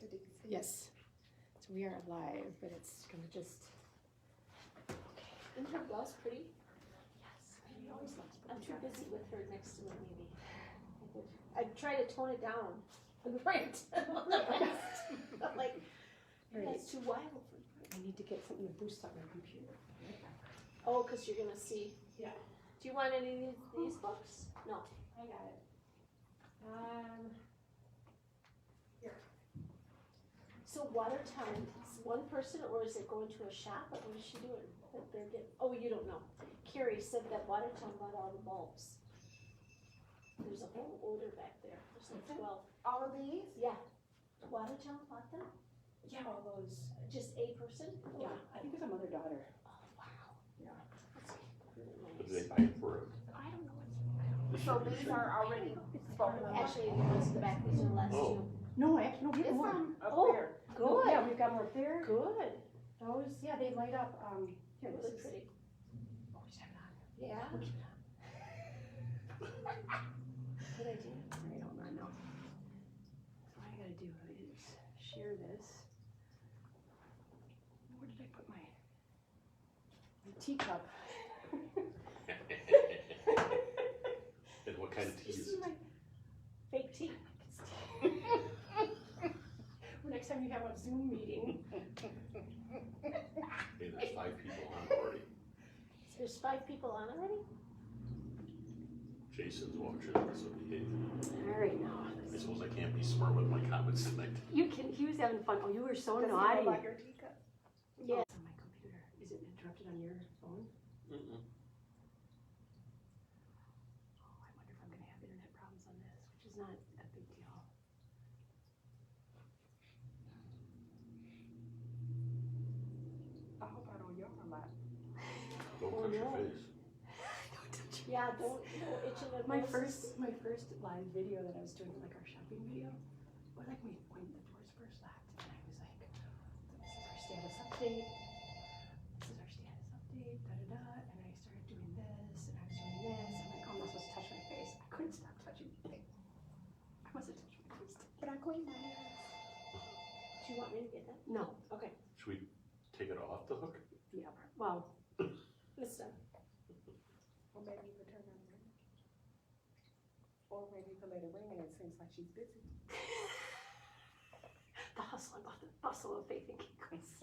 nice to see. Yes. So we are live, but it's gonna just. Okay. Isn't her blouse pretty? Yes. It always looks I'm pretty. too busy with her next to me, maybe. I try to tone it down. Right. I'm like, that's too wild for me. I need to get something to boost up my computer. Oh, because you're gonna see. Yeah. Do you want any of these books? No. I got it. Here. So Watertown, is one person or is it going to a shop? Or what is she doing? That they're getting, oh, you don't know. Carrie said that Watertown bought all the bulbs. There's a whole order back there. There's like 12. All of these? Yeah. Watertown bought them? Yeah, all those. Just a person? Yeah, I think there's a mother-daughter. Oh, wow. Yeah. That's really But nice. they buy it for I don't know what's. So these are already spoken. Actually, the ones in the back, these are the last Oh. two. No, actually, no, we have It's more. up Oh. there. Good. Yeah, we've got more up there. Good. Those, yeah, they light up. Here, this Really is. pretty. Oh, we just have it on. Yeah. We'll keep it on. Good idea. All right, hold on now. So what I gotta do is share this. Where did I put my teacup? And what kind of tea is it? Fake tea. Well, next time you have a Zoom meeting. Hey, there's 5 people on already. There's 5 people on already? Jason's watching, so behave. All right, now. I suppose I can't be smart with my comments tonight. You can, he was having fun. Oh, you were so Does he know naughty. about your teacup? Yeah. It's on my computer. Is it interrupted on your phone? Mm-mm. Oh, I wonder if I'm gonna have internet problems on this, which is not a big deal. I hope I don't yawn a lot. Don't Oh, touch your no. face. Yeah, don't itching the My noses. first live video that I was doing, like our shopping video, or like when the doors first locked, and I was like, this is our status update. This is our status update, da da da. And I started doing this, and I was doing this. I'm like, oh, I'm not supposed to touch my face. I couldn't stop touching my face. I wasn't touching my face. But I clean my hands. Do you want me to get that? No. Okay. Should we take it off the hook? Yeah. Well, It's done. Or maybe you could turn on the ring. Or maybe you could let it ring and it seems like she's busy. the hustle and bustle of faith and Kikos.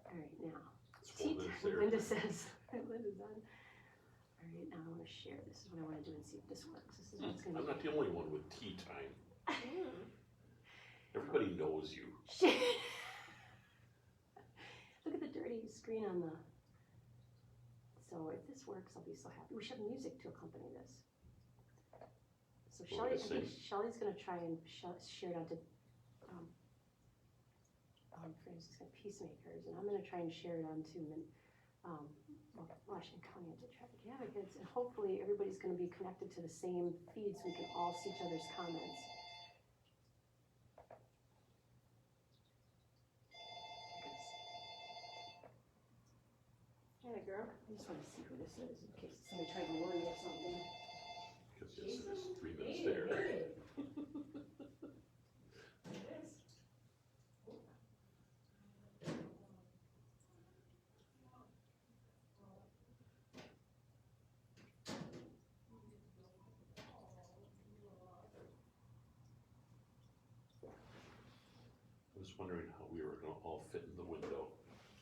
All right, now. It's 4 Tea minutes time, there. Linda says. Linda's done. All right, now I want to share. This is what I want to do and see if this works. This is what's going I'm to not the only one with tea time. Mm. Everybody knows you. Look at the dirty screen on the. So if this works, I'll be so happy. We should have music to accompany this. So Want Shelly, me to I think sing? Shelly's going to try and share it onto Franciscan Peacemakers, and I'm going to try and share it onto Washington County Anti-Trafficking Advocates, and hopefully everybody's going to be connected to the same feed so we can all see each other's comments. Yeah, girl. I just want to see who this is in case somebody tried to warn me of something. Because yes, there's 3 minutes there. I was wondering how we were gonna all fit in the window.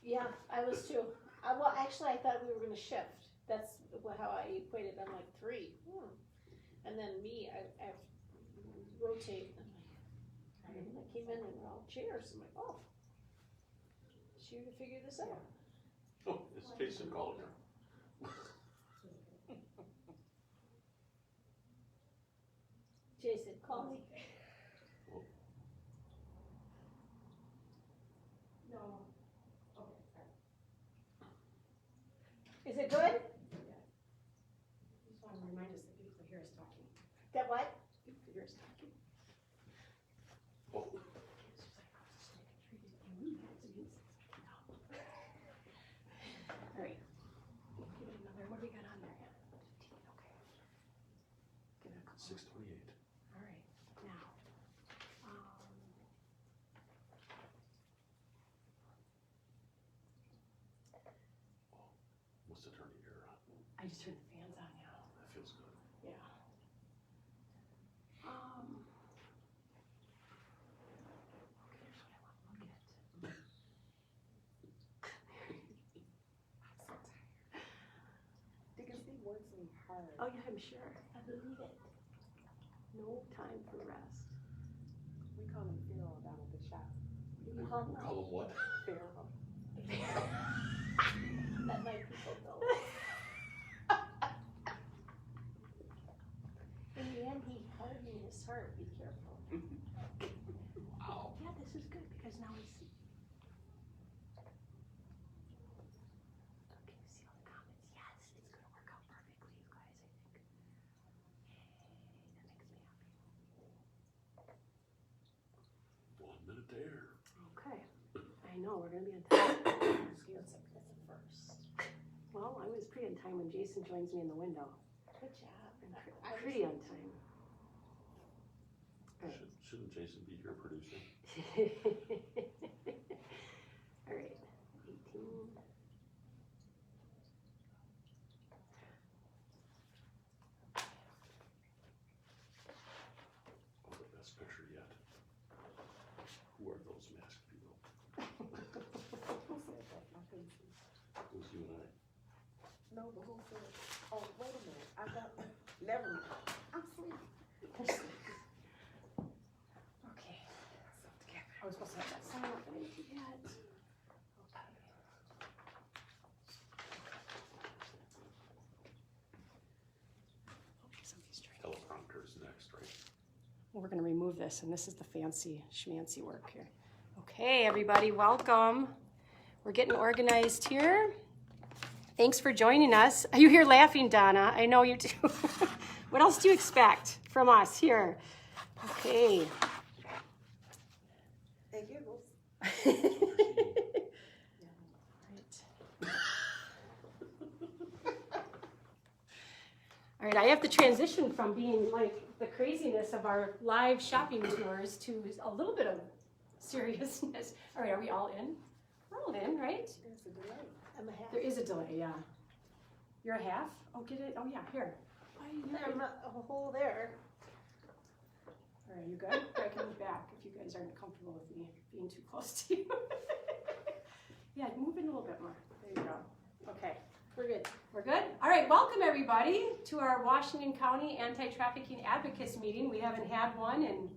Yeah, I was too. Well, actually, I thought we were gonna shift. That's how I equated. I'm like 3. And then me, I rotate. I'm like, and I came in and we're all chairs. I'm like, oh, she's here to figure this out. Oh, it's Jason calling her. Jason, call me. No. Is it good? Just want to remind us that people hear us talking. That what? People hear us talking. Oh, It's just like, I was just making sure you didn't have to use this. All right. Give it another, what do we got on there? Okay. Give it a couple. 6:28. All right, now, to turn the air on. I just turned the fans on now. That feels good. Yeah. Okay, here's what I want to look at. Because he works me hard. Oh yeah, I'm sure. I believe it. No time for rest. We call him Pharaoh down at the shop. You call them Call them what? Pharaoh. that my people know. In the end, he hardened his heart. Be careful. Wow. Yeah, this is good because now we see. Can you see all the comments? Yes, it's going to work out perfectly, you guys, I think. Yay, that makes me happy. 1 minute there. Okay. I know, we're going to be on time. That's a first. Well, I was pretty on time when Jason joins me in the window. Good job. I'm pretty on time. Shouldn't Jason be here producing? All right, 18. Oh, the best picture yet. Who are those masked people? Who said that? I couldn't see. It was you and I. No, but who said? Oh, wait a minute. I got. Never mind. I'm sleepy. Okay. So together. I was supposed to have that sign up, but I didn't yet. Okay. Okay, somebody's trying. Teleprompter is next, right? Well, we're going to remove this, and this is the fancy schmancy work here. Okay, everybody, welcome. We're getting organized here. Thanks for joining us. Are you here laughing, Donna? I know you do. What else do you expect from us here? Okay. And giggles. All right, I have to transition from being like the craziness of our live shopping tours to a little bit of seriousness. All right, are we all in? We're all in, right? There's a delay. I'm a half. There is a delay, yeah. You're a half? Oh, get it? Oh, yeah, here. I'm a hole there. All right, you good? I can move back if you guys aren't comfortable with me being too close to you. Yeah, move in a little bit more. There you go. Okay, we're good. We're good? All right, welcome everybody to our Washington County Anti-Trafficking Advocates meeting. We haven't had one in,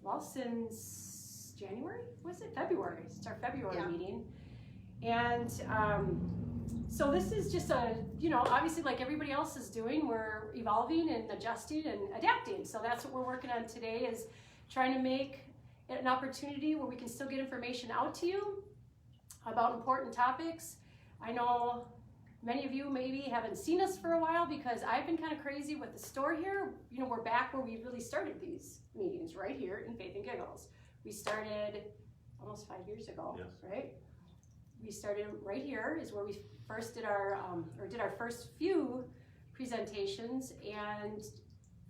well, since January? Was it? February. It's our February meeting. And so this is just a, obviously like everybody else is doing, we're evolving and adjusting and adapting. So that's what we're working on today, is trying to make it an opportunity where we can still get information out to you about important topics. I know many of you maybe haven't seen us for a while because I've been kind of crazy with the store here. We're back where we really started these meetings, right here in Faith and Giggles. We started almost 5 years ago, Yes. right? We started right here is where we first did our first few presentations, and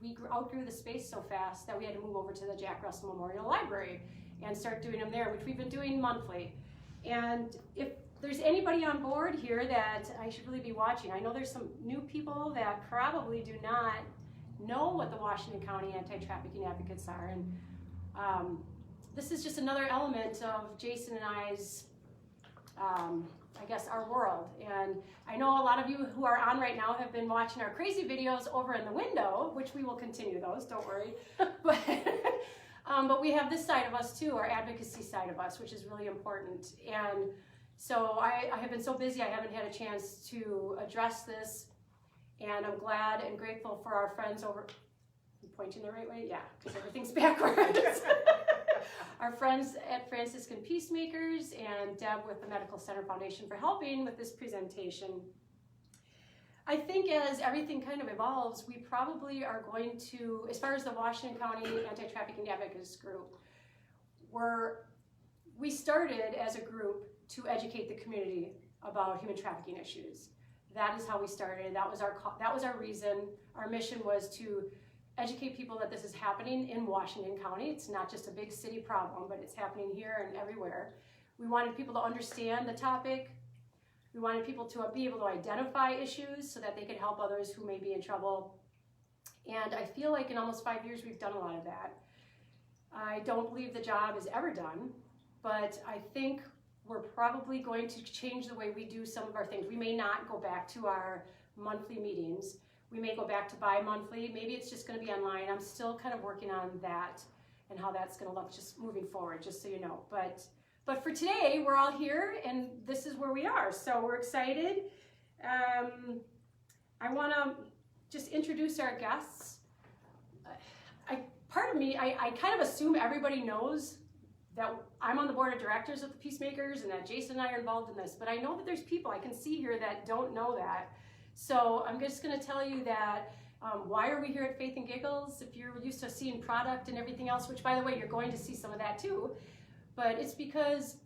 we outgrew the space so fast that we had to move over to the Jack Russell Memorial Library and start doing them there, which we've been doing monthly. And if there's anybody on board here that I should really be watching, I know there's some new people that probably do not know what the Washington County Anti-Trafficking Advocates are, and this is just another element of Jason and I's I guess our world. And I know a lot of you who are on right now have been watching our crazy videos over in the window, which we will continue those, don't worry. But we have this side of us too, our advocacy side of us, which is really important. And so I have been so busy, I haven't had a chance to address this. And I'm glad and grateful for our friends over, I'm pointing the right way? Yeah, because everything's backwards. Our friends at Franciscan Peacemakers and Deb with the Medical Center Foundation for helping with this presentation. I think as everything kind of evolves, we probably are going to, as far as the Washington County Anti-Trafficking Advocates group, we started as a group to educate the community about human trafficking issues. That is how we started. That was our reason. Our mission was to educate people that this is happening in Washington County. It's not just a big city problem, but it's happening here and everywhere. We wanted people to understand the topic. We wanted people to be able to identify issues so that they could help others who may be in trouble. And I feel like in almost 5 years, we've done a lot of that. I don't believe the job is ever done, but I think we're probably going to change the way we do some of our things. We may not go back to our monthly meetings. We may go back to bi-monthly. Maybe it's just going to be online. I'm still kind of working on that and how that's going to look just moving forward, just so you know. But for today, we're all here, and this is where we are. So we're excited. I want to just introduce our guests. Part of me, I kind of assume everybody knows that I'm on the board of directors of the Peacemakers and that Jason and I are involved in this, but I know that there's people I can see here that don't know that. So I'm just going to tell you that why are we here at Faith and Giggles? If you're used to seeing product and everything else, which by the way, you're going to see some of that too, but it's because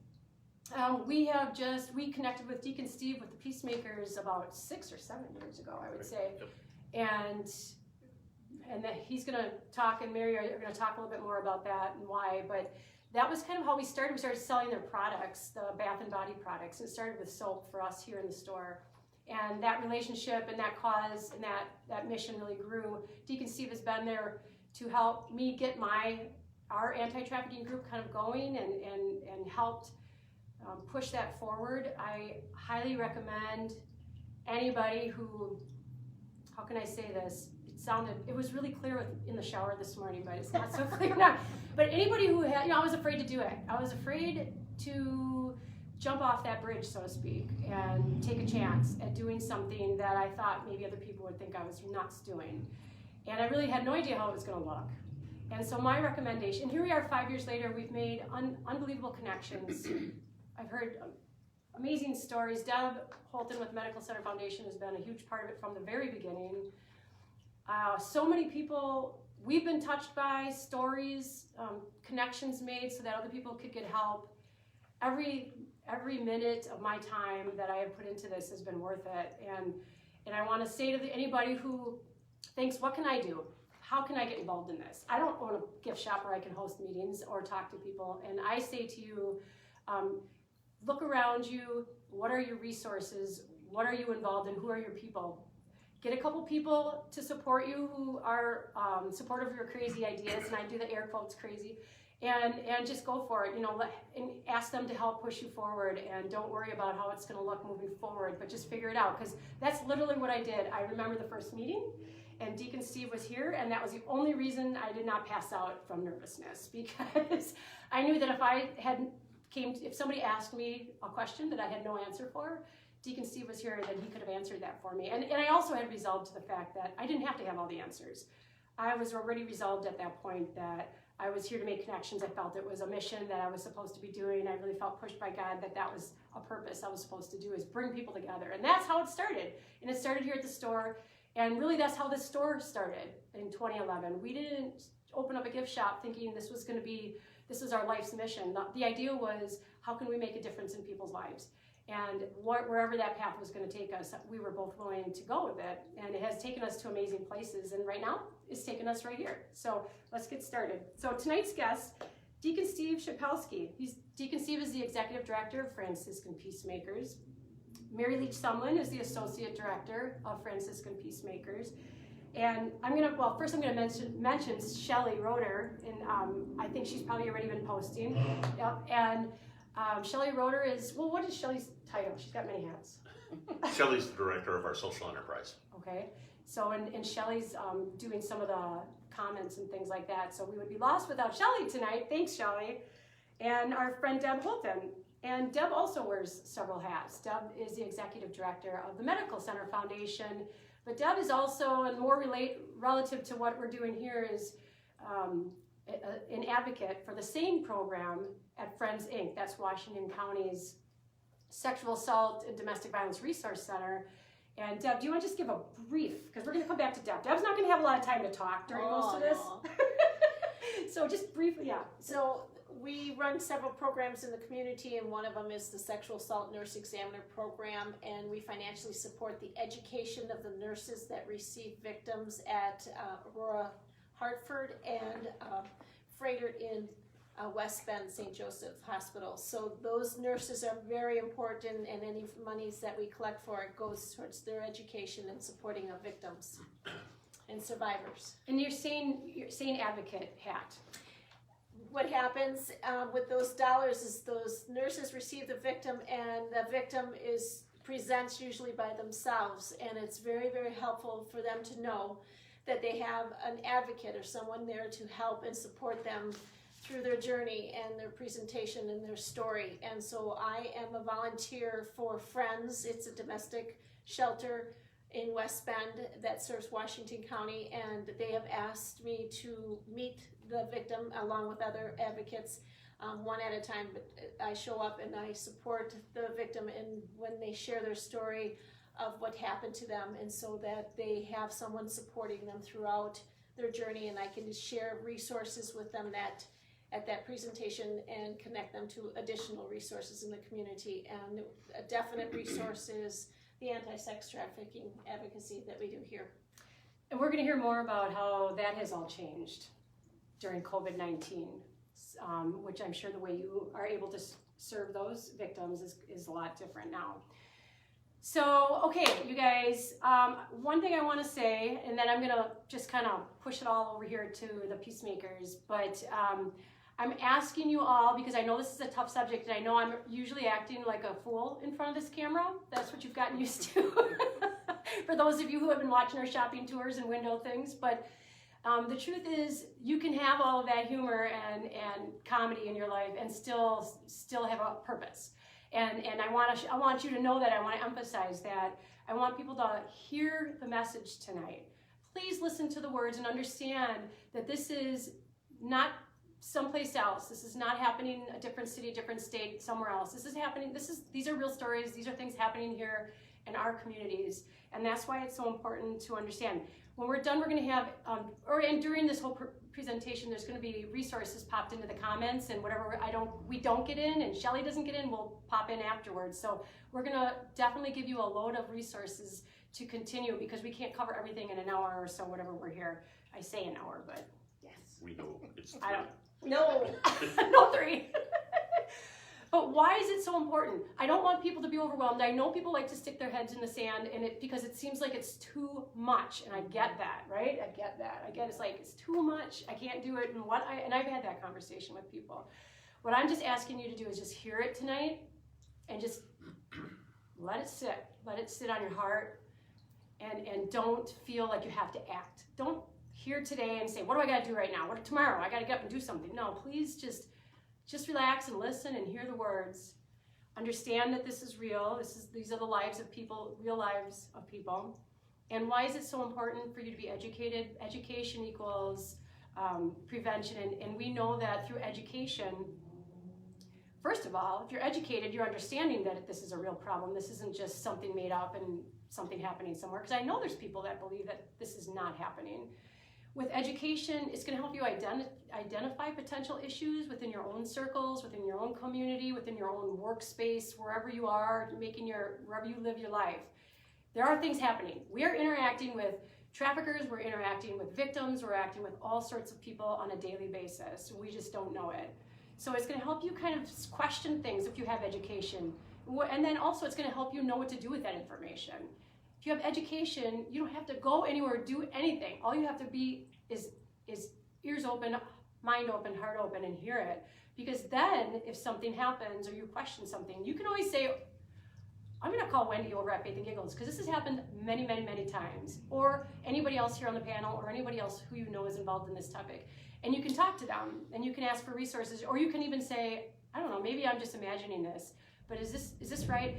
we connected with Deacon Steve with the Peacemakers about 6 or 7 years ago, I would say. And that he's going to talk, and Mary are going to talk a little bit more about that and why, but that was kind of how we started. We started selling their products, the bath and body products, and it started with soap for us here in the store. And that relationship and that cause and that mission really grew. Deacon Steve has been there to help me get our anti-trafficking group kind of going and helped push that forward. I highly recommend anybody who, how can I say this? It was really clear in the shower this morning, but it's not so clear now. But anybody who had, I was afraid to do it. I was afraid to jump off that bridge, so to speak, and take a chance at doing something that I thought maybe other people would think I was nuts doing. And I really had no idea how it was going to look. And so my recommendation, here we are 5 years later, we've made unbelievable connections. I've heard amazing stories. Deb Holtan with Medical Center Foundation has been a huge part of it from the very beginning. So many people we've been touched by, stories, connections made so that other people could get help. Every minute of my time that I have put into this has been worth it. And I want to say to anybody who thinks, what can I do? How can I get involved in this? I don't own a gift shop where I can host meetings or talk to people. And I say to you, look around you. What are your resources? What are you involved in? Who are your people? Get a couple people to support you who are supportive of your crazy ideas, and I do the air quotes crazy, and just go for it, and ask them to help push you forward, and don't worry about how it's gonna look moving forward, but just figure it out, because that's literally what I did. I remember the first meeting, and Deacon Steve was here, and that was the only reason I did not pass out from nervousness, because I knew that if somebody asked me a question that I had no answer for, Deacon Steve was here, then he could have answered that for me. And I also had resolved to the fact that I didn't have to have all the answers. I was already resolved at that point that I was here to make connections. I felt it was a mission that I was supposed to be doing. I really felt pushed by God that was a purpose I was supposed to do, is bring people together. And that's how it started. And it started here at the store. And really that's how this store started in 2011. We didn't open up a gift shop thinking this is our life's mission. The idea was, how can we make a difference in people's lives? And wherever that path was going to take us, we were both willing to go with it. And it has taken us to amazing places. And right now, it's taken us right here. So let's get started. So tonight's guest, Deacon Steve Shapelsky. Deacon Steve is the Executive Director of Franciscan Peacemakers. Mary Leach-Sumlin is the Associate Director of Franciscan Peacemakers. And first I'm gonna mention Shelley Roeder, and I think she's probably already been posting. Yep. And Shelley Roeder what is Shelley's title? She's got many hats. Shelley's the director of our social enterprise. Okay, so and Shelley's doing some of the comments and things like that, so we would be lost without Shelley tonight. Thanks, Shelley. And our friend Deb Holtan. And Deb also wears several hats. Deb is the executive director of the Medical Center Foundation, but Deb is also, and more relative to what we're doing here, is an advocate for the SANE program at Friends Inc. That's Washington County's Sexual Assault and Domestic Violence Resource Center. And Deb, do you want to just give a brief, because we're going to come back to Deb. Deb's not going to have a lot of time to talk during most of this. No. So just briefly, yeah. So we run several programs in the community, and one of them is the Sexual Assault Nurse Examiner Program, and we financially support the education of the nurses that receive victims at Aurora, Hartford, and Freighter in West Bend St. Joseph Hospital. So those nurses are very important, and any monies that we collect for it goes towards their education and supporting of victims and survivors. And you're saying advocate hat. What happens with those dollars is those nurses receive the victim, and the victim presents usually by themselves, and it's very, very helpful for them to know that they have an advocate or someone there to help and support them through their journey and their presentation and their story. And so I am a volunteer for Friends. It's a domestic shelter in West Bend that serves Washington County, and they have asked me to meet the victim along with other advocates one at a time. But I show up and I support the victim in when they share their story of what happened to them, and so that they have someone supporting them throughout their journey, and I can just share resources with them that at that presentation and connect them to additional resources in the community. And a definite resource is the anti-sex trafficking advocacy that we do here. And we're going to hear more about how that has all changed during COVID-19, which I'm sure the way you are able to serve those victims is a lot different now. So, okay, you guys, one thing I want to say, and then I'm going to just kind of push it all over here to the Peacemakers, but I'm asking you all, because I know this is a tough subject, and I know I'm usually acting like a fool in front of this camera. That's what you've gotten used to for those of you who have been watching our shopping tours and window things. But the truth is, you can have all of that humor and comedy in your life and still have a purpose. And I want you to know that. I want to emphasize that. I want people to hear the message tonight. Please listen to the words and understand that this is not someplace else. This is not happening in a different city, different state, somewhere else. This is happening. These are real stories. These are things happening here in our communities, and that's why it's so important to understand. When we're done, we're going to have, and during this whole presentation, there's going to be resources popped into the comments, and whatever we don't get in, and Shelly doesn't get in, we'll pop in afterwards. So we're going to definitely give you a load of resources to continue, because we can't cover everything in an hour or so, whatever we're here. I say an hour, but Yes. We know it's I don't. No. No, 3. But why is it so important? I don't want people to be overwhelmed. I know people like to stick their heads in the sand because it seems like it's too much, and I get that, right? I get that. I get it's like it's too much. I can't do it. And I've had that conversation with people. What I'm just asking you to do is just hear it tonight and just let it sit. Let it sit on your heart, and don't feel like you have to act. Don't hear today and say, what do I got to do right now? What tomorrow? I got to get up and do something. No, please just relax and listen and hear the words. Understand that this is real. These are the lives of people, real lives of people. And why is it so important for you to be educated? Education equals prevention, and we know that through education, first of all, if you're educated, you're understanding that this is a real problem. This isn't just something made up and something happening somewhere, because I know there's people that believe that this is not happening. With education, it's going to help you identify potential issues within your own circles, within your own community, within your own workspace, wherever you are, wherever you live your life. There are things happening. We are interacting with traffickers, we're interacting with victims, we're acting with all sorts of people on a daily basis. We just don't know it. So it's going to help you kind of question things if you have education. And then also it's going to help you know what to do with that information. If you have education, you don't have to go anywhere or do anything. All you have to be is ears open, mind open, heart open, and hear it. Because then if something happens or you question something, you can always say, I'm going to call Wendy over at Faith and Giggles, because this has happened many, many, many times. Or anybody else here on the panel, or anybody else who you know is involved in this topic. And you can talk to them, and you can ask for resources, or you can even say, I don't know, maybe I'm just imagining this, but is this right?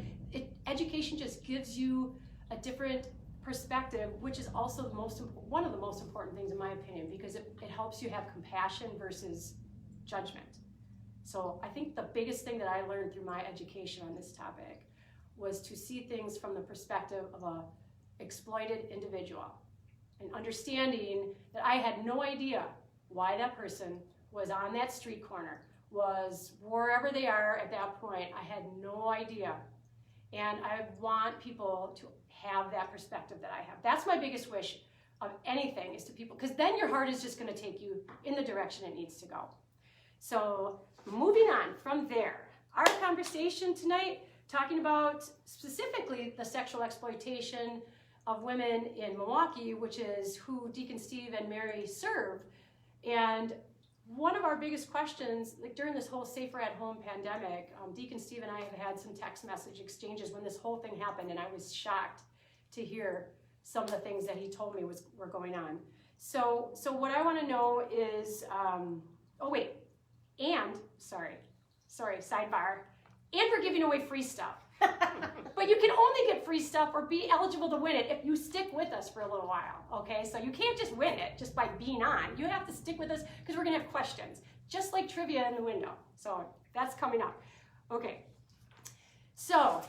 Education just gives you a different perspective, which is also one of the most important things in my opinion, because it helps you have compassion versus judgment. So I think the biggest thing that I learned through my education on this topic was to see things from the perspective of an exploited individual, and understanding that I had no idea why that person was on that street corner, was wherever they are at that point. I had no idea. And I want people to have that perspective that I have. That's my biggest wish of anything, is to people, because then your heart is just going to take you in the direction it needs to go. So moving on from there, our conversation tonight, talking about specifically the sexual exploitation of women in Milwaukee, which is who Deacon Steve and Mary serve. And one of our biggest questions, like during this whole Safer at Home pandemic, Deacon Steve and I have had some text message exchanges when this whole thing happened, and I was shocked to hear some of the things that he told me were going on. So what I want to know is, sidebar, and we're giving away free stuff. But you can only get free stuff or be eligible to win it if you stick with us for a little while, okay? So you can't just win it just by being on. You have to stick with us because we're gonna have questions, just like trivia in the window. So that's coming up. Okay, so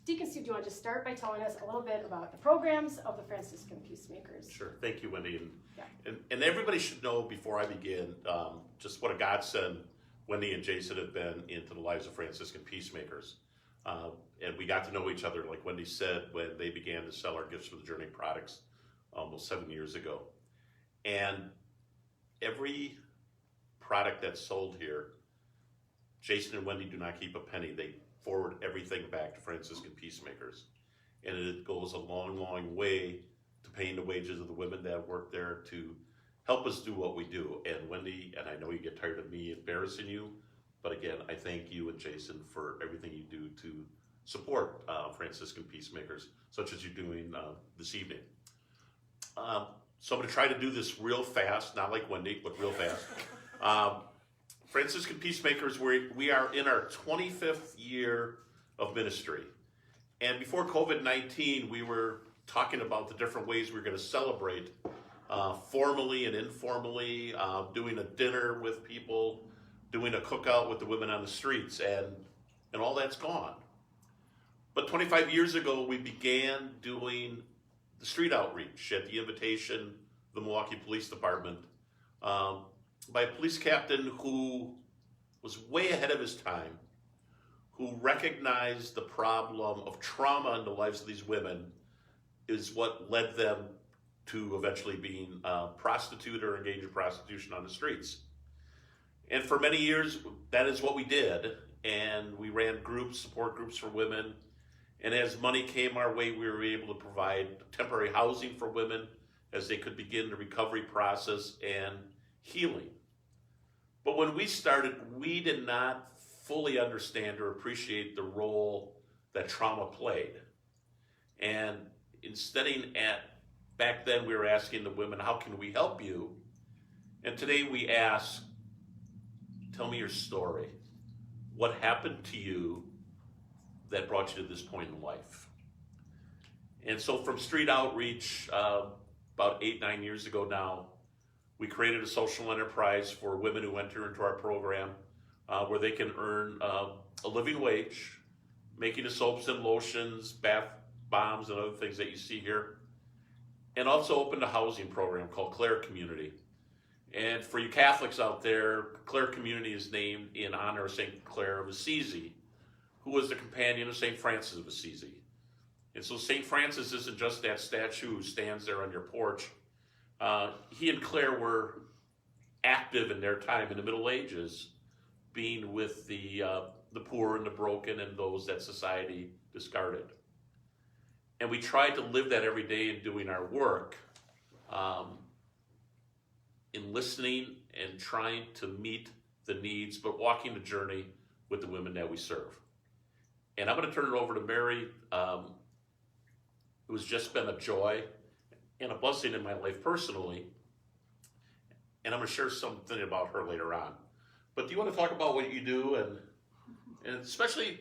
Deacon Steve, do you want to just start by telling us a little bit about the programs of the Franciscan Peacemakers? Sure, thank you, Wendy. Yeah. And everybody should know before I begin, just what a godsend Wendy and Jason have been into the lives of Franciscan Peacemakers. And we got to know each other, like Wendy said, when they began to sell our Gifts for the Journey products almost 7 years ago. And every product that's sold here, Jason and Wendy do not keep a penny. They forward everything back to Franciscan Peacemakers. And it goes a long, long way to paying the wages of the women that work there to help us do what we do. And Wendy, and I know you get tired of me embarrassing you, but again, I thank you and Jason for everything you do to support Franciscan Peacemakers, such as you're doing this evening. So I'm gonna try to do this real fast, not like Wendy, but real fast. Franciscan Peacemakers, we are in our 25th year of ministry. And before COVID-19, we were talking about the different ways we were gonna celebrate formally and informally, doing a dinner with people, doing a cookout with the women on the streets, and all that's gone. But 25 years ago, we began doing the street outreach at the invitation of the Milwaukee Police Department by a police captain who was way ahead of his time, who recognized the problem of trauma in the lives of these women is what led them to eventually being prostitute or engaged in prostitution on the streets. And for many years, that is what we did. And we ran groups, support groups for women. And as money came our way, we were able to provide temporary housing for women as they could begin the recovery process and healing. But when we started, we did not fully understand or appreciate the role that trauma played. And back then we were asking the women, how can we help you? And today we ask, tell me your story. What happened to you that brought you to this point in life? And so from street outreach, about 8-9 years ago now, we created a social enterprise for women who enter into our program where they can earn a living wage, making the soaps and lotions, bath bombs, and other things that you see here. And also opened a housing program called Clare Community. And for you Catholics out there, Clare Community is named in honor of St. Clare of Assisi, who was the companion of St. Francis of Assisi. And so St. Francis isn't just that statue who stands there on your porch. He and Clare were active in their time in the Middle Ages, being with the poor and the broken and those that society discarded. And we tried to live that every day in doing our work, in listening and trying to meet the needs, but walking the journey with the women that we serve. And I'm going to turn it over to Mary, who's just been a joy and a blessing in my life personally. And I'm going to share something about her later on. But do you want to talk about what you do and especially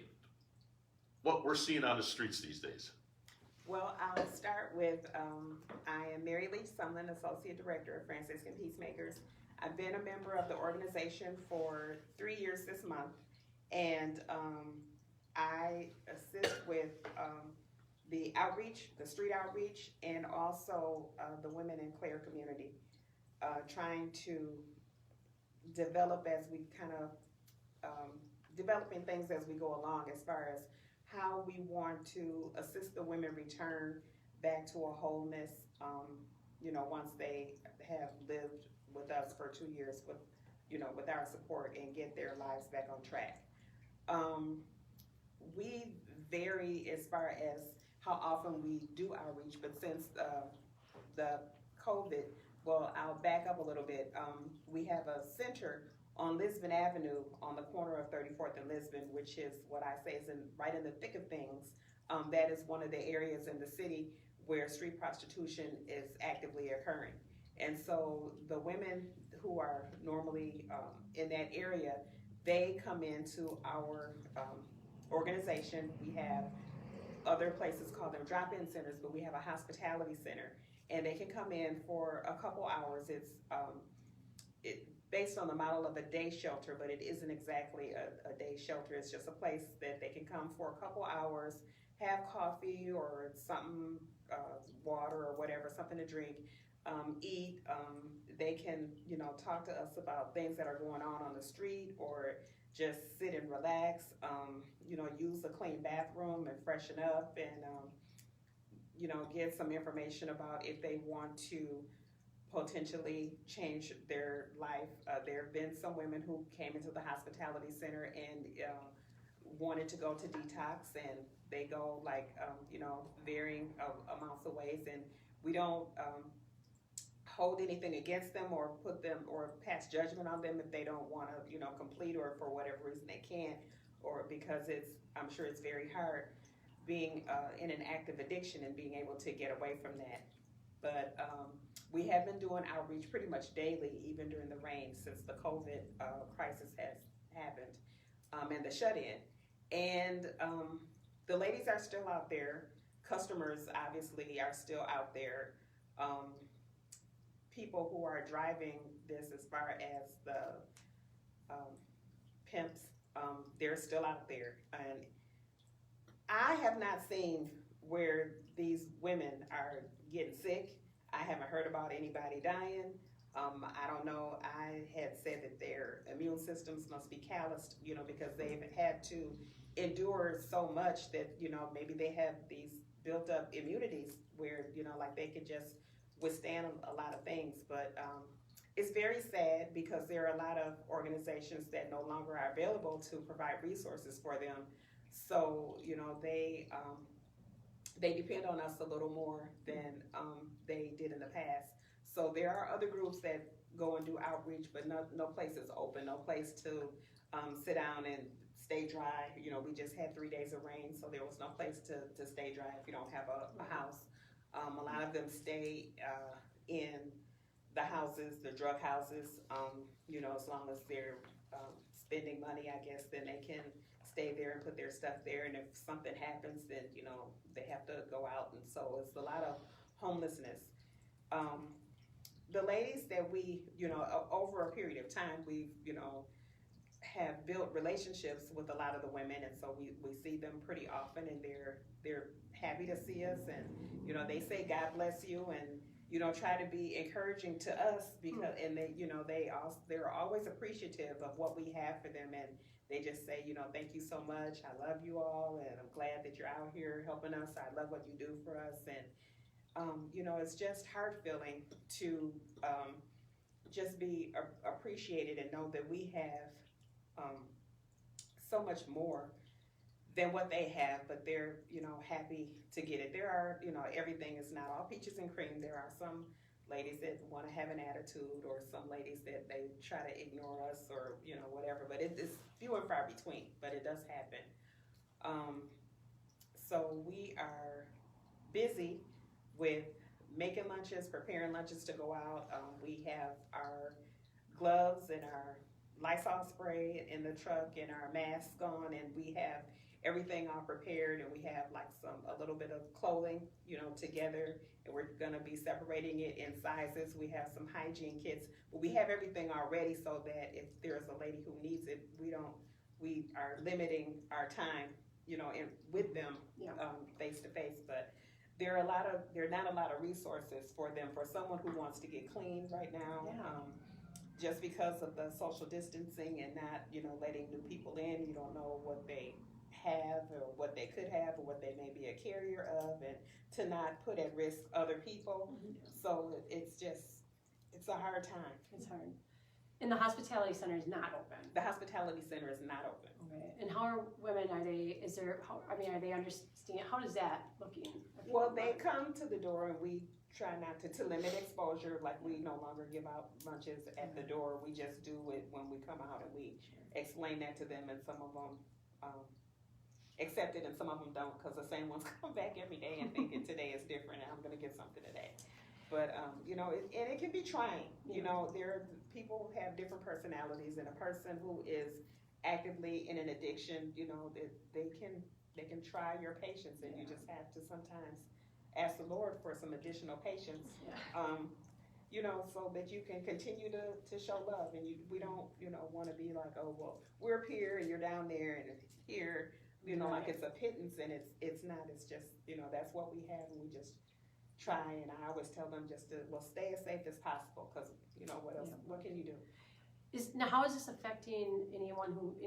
what we're seeing on the streets these days? Well, I'll start with, I am Mary Leach-Sumlin, Associate Director of Franciscan Peacemakers. I've been a member of the organization for 3 years this month, and I assist with the outreach, the street outreach, and also the women in Clare community, trying to develop as we kind of, developing things as we go along as far as how we want to assist the women return back to a wholeness, once they have lived with us for 2 years with, with our support and get their lives back on track. We vary as far as how often we do outreach, but since the COVID, well, I'll back up a little bit. We have a center on Lisbon Avenue on the corner of 34th and Lisbon, which is what I say is right in the thick of things. That is one of the areas in the city where street prostitution is actively occurring. And so the women who are normally in that area, they come into our organization. We have other places call them drop-in centers, but we have a hospitality center, and they can come in for a couple hours. It's based on the model of a day shelter, but it isn't exactly a day shelter. It's just a place that they can come for a couple hours, have coffee or something, water or whatever, something to drink, eat. They can, talk to us about things that are going on the street, or just sit and relax, use a clean bathroom and freshen up, and, get some information about if they want to potentially change their life. There have been some women who came into the hospitality center and wanted to go to detox, and they go varying amounts of ways, and we don't hold anything against them or put them or pass judgment on them if they don't want to complete, or for whatever reason they can't, or because I'm sure it's very hard being in an active addiction and being able to get away from that. But we have been doing outreach pretty much daily, even during the rain, since the COVID crisis has happened, and the shut-in. And the ladies are still out there. Customers obviously are still out there. People who are driving this, as far as the pimps, they're still out there. And I have not seen where these women are getting sick. I haven't heard about anybody dying. I don't know. I had said that their immune systems must be calloused, because they've had to endure so much that, maybe they have these built up immunities where, like they could just withstand a lot of things. But it's very sad, because there are a lot of organizations that no longer are available to provide resources for them. So, they depend on us a little more than they did in the past. So there are other groups that go and do outreach, but no place is open, no place to sit down and stay dry. We just had 3 days of rain, so there was no place to stay dry if you don't have a house. A lot of them stay in the houses, the drug houses, as long as they're spending money, I guess, then they can stay there and put their stuff there. And if something happens, then, they have to go out. And so it's a lot of homelessness. The ladies that we, over a period of time, we, have built relationships with a lot of the women. And so we see them pretty often, and they're happy to see us. And, they say, God bless you. And, try to be encouraging to us, because, and they, they're always appreciative of what we have for them. And they just say, thank you so much. I love you all, and I'm glad that you're out here helping us. I love what you do for us. And, it's just heart filling to just be appreciated and know that we have so much more than what they have, but they're, happy to get it. There are, everything is not all peaches and cream. There are some ladies that want to have an attitude, or some ladies that they try to ignore us, or, whatever, but it's few and far between, but it does happen. So we are busy with making lunches, preparing lunches to go out. We have our gloves and our Lysol spray in the truck and our masks on, and we have everything all prepared, and we have a little bit of clothing, together, and we're gonna be separating it in sizes. We have some hygiene kits, but we have everything already, so that if there's a lady who needs it, we are limiting our time, with them, face to face. But there are not a lot of resources for them. For someone who wants to get clean right now, just because of the social distancing and not, letting new people in, you don't know what they have or what they could have or what they may be a carrier of, and to not put at risk other people. So it's it's a hard time. It's hard. And the hospitality center is not open. The hospitality center is not open. Okay. And how are women? Are they? Is there? Are they understand? How is that looking? Well, they come to the door and we try not to limit exposure. Like we no longer give out lunches at the door. We just do it when we come out and we explain that to them. And some of them accept it and some of them don't, because the same ones come back every day and thinking today is different and I'm going to get something today. But, and it can be trying. People have different personalities, and a person who is actively in an addiction, they can try your patience, and you just have to sometimes ask the Lord for some additional patience, so that you can continue to show love. And we don't, want to be like, oh, well, we're up here and you're down there, and here, like it's a pittance, and it's not. It's just, that's what we have, and we just try. And I always tell them just to, stay as safe as possible, because, what else, what can you do? Now, how is this affecting any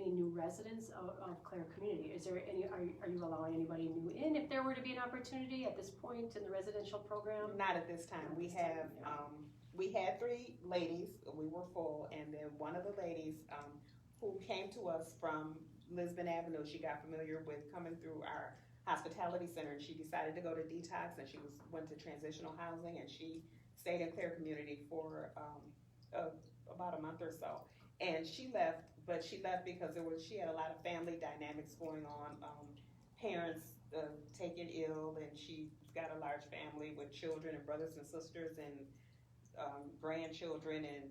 new residents of Clare community? Is there are you allowing anybody new in if there were to be an opportunity at this point in the residential program? Not at this time. We had 3 ladies. We were full, and then one of the ladies who came to us from Lisbon Avenue, she got familiar with coming through our hospitality center, and she decided to go to detox, and she went to transitional housing, and she stayed in Clare community for about a month or so, and she left. But she left because she had a lot of family dynamics going on, parents taken ill, and she got a large family with children and brothers and sisters and grandchildren, and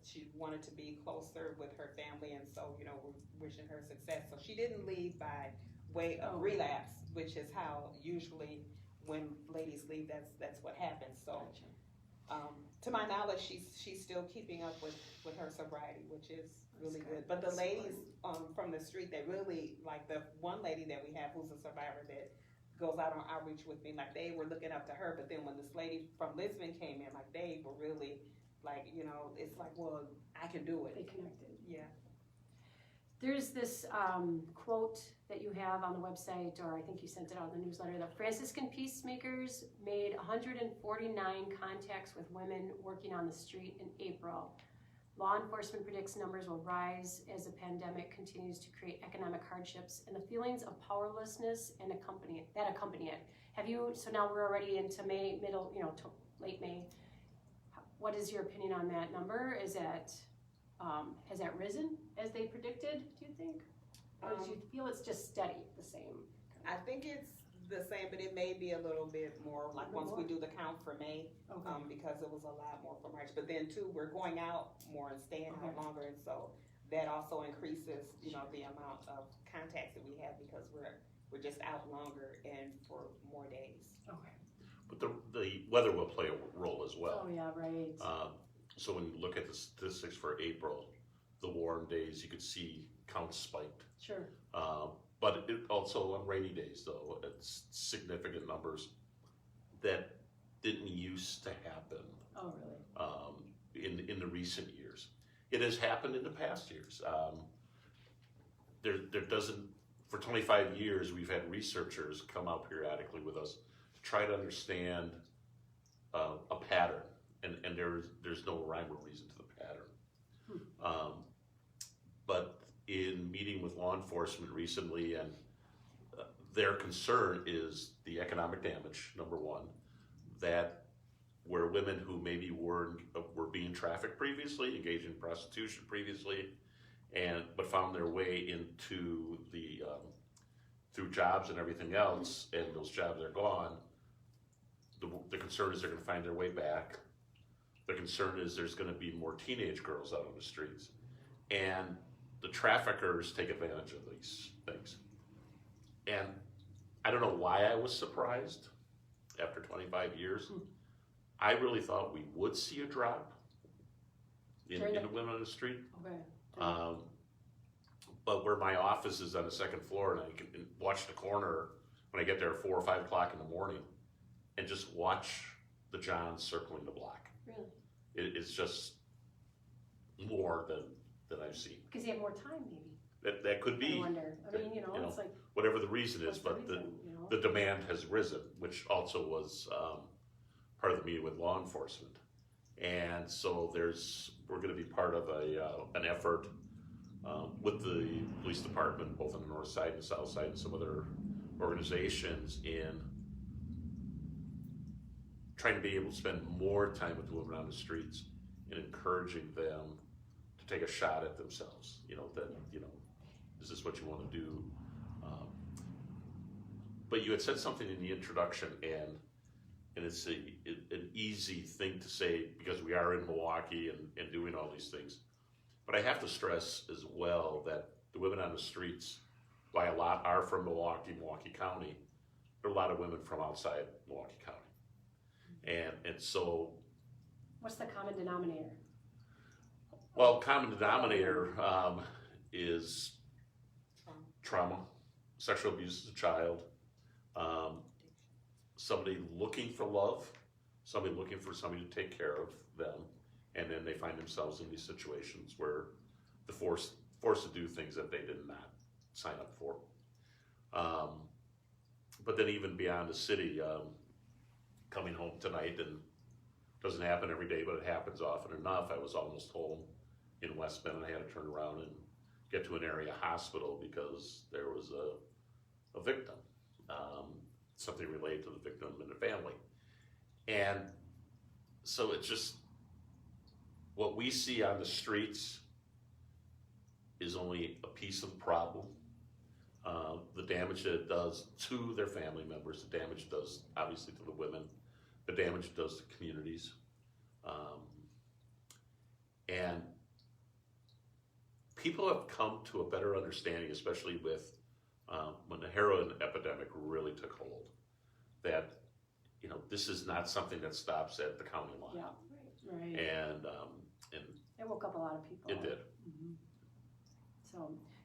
she wanted to be closer with her family, and so we're wishing her success. So she didn't leave by way of relapse, which is how usually when ladies leave, that's what happens. So to my knowledge, she's still keeping up with her sobriety, which is really good. But the ladies from the street, they really, like the one lady that we have who's a survivor that goes out on outreach with me, like they were looking up to her. But then when this lady from Lisbon came in, like they were really like, it's like, well, I can do it. They connected. Yeah. There's this quote that you have on the website, or I think you sent it out in the newsletter. The Franciscan Peacemakers made 149 contacts with women working on the street in April. Law enforcement predicts numbers will rise as the pandemic continues to create economic hardships and the feelings of powerlessness and accompany it. So now we're already into May, to late May. What is your opinion on that number? Has that risen as they predicted, do you think? Or do you feel it's just steady, the same? I think it's the same, but it may be a little bit more, like once we do the count for May, because it was a lot more for March. But then too, we're going out more and staying out longer, and so that also increases, the amount of contacts that we have, because we're just out longer and for more days. Okay. But the weather will play a role as well. Oh yeah, right. So when you look at the statistics for April, the warm days, you could see counts spiked. Sure. But it also on rainy days, though, it's significant numbers that didn't used to happen. Oh, really? In the recent years, it has happened in the past years. There doesn't. For 25 years, we've had researchers come out periodically with us to try to understand a pattern, and there's no rhyme or reason to the pattern. But in meeting with law enforcement recently, and their concern is the economic damage, number one, that where women who maybe were being trafficked previously, engaged in prostitution previously, but found their way into the through jobs and everything else, and those jobs are gone. The concern is they're going to find their way back. The concern is there's going to be more teenage girls out on the streets, and the traffickers take advantage of these things. And I don't know why I was surprised after 25 years. I really thought we would see a drop in the women on the street. Okay. But where my office is on the second floor, and I can watch the corner when I get there at 4 or 5 o'clock in the morning, and just watch the Johns circling the block. Really? It's just more than I've seen. Because they have more time, maybe. That could be. I wonder. I mean, it's like whatever the reason is, but the demand has risen, which also was part of the meeting with law enforcement. And so we're going to be part of an effort with the police department, both on the north side and the south side, and some other organizations in trying to be able to spend more time with the women on the streets and encouraging them to take a shot at themselves. Is this what you want to do? But you had said something in the introduction, and it's an easy thing to say because we are in Milwaukee and doing all these things. But I have to stress as well that the women on the streets, while a lot are from Milwaukee County, there are a lot of women from outside Milwaukee County. And so... What's the common denominator? Well, common denominator is trauma, sexual abuse as a child, somebody looking for love, somebody looking for somebody to take care of them, and then they find themselves in these situations where they're forced to do things that they did not sign up for. But then even beyond the city, coming home tonight, and it doesn't happen every day, but it happens often enough. I was almost home in West Bend, and I had to turn around and get to an area hospital because there was a victim, something related to the victim and the family. And so it's just, what we see on the streets is only a piece of the problem. The damage that it does to their family members, the damage it does obviously to the women, the damage it does to communities. And people have come to a better understanding, especially with when the heroin epidemic really took hold, that this is not something that stops at the county line. Yeah, right. And It woke up a lot of people. it did. Mm-hmm.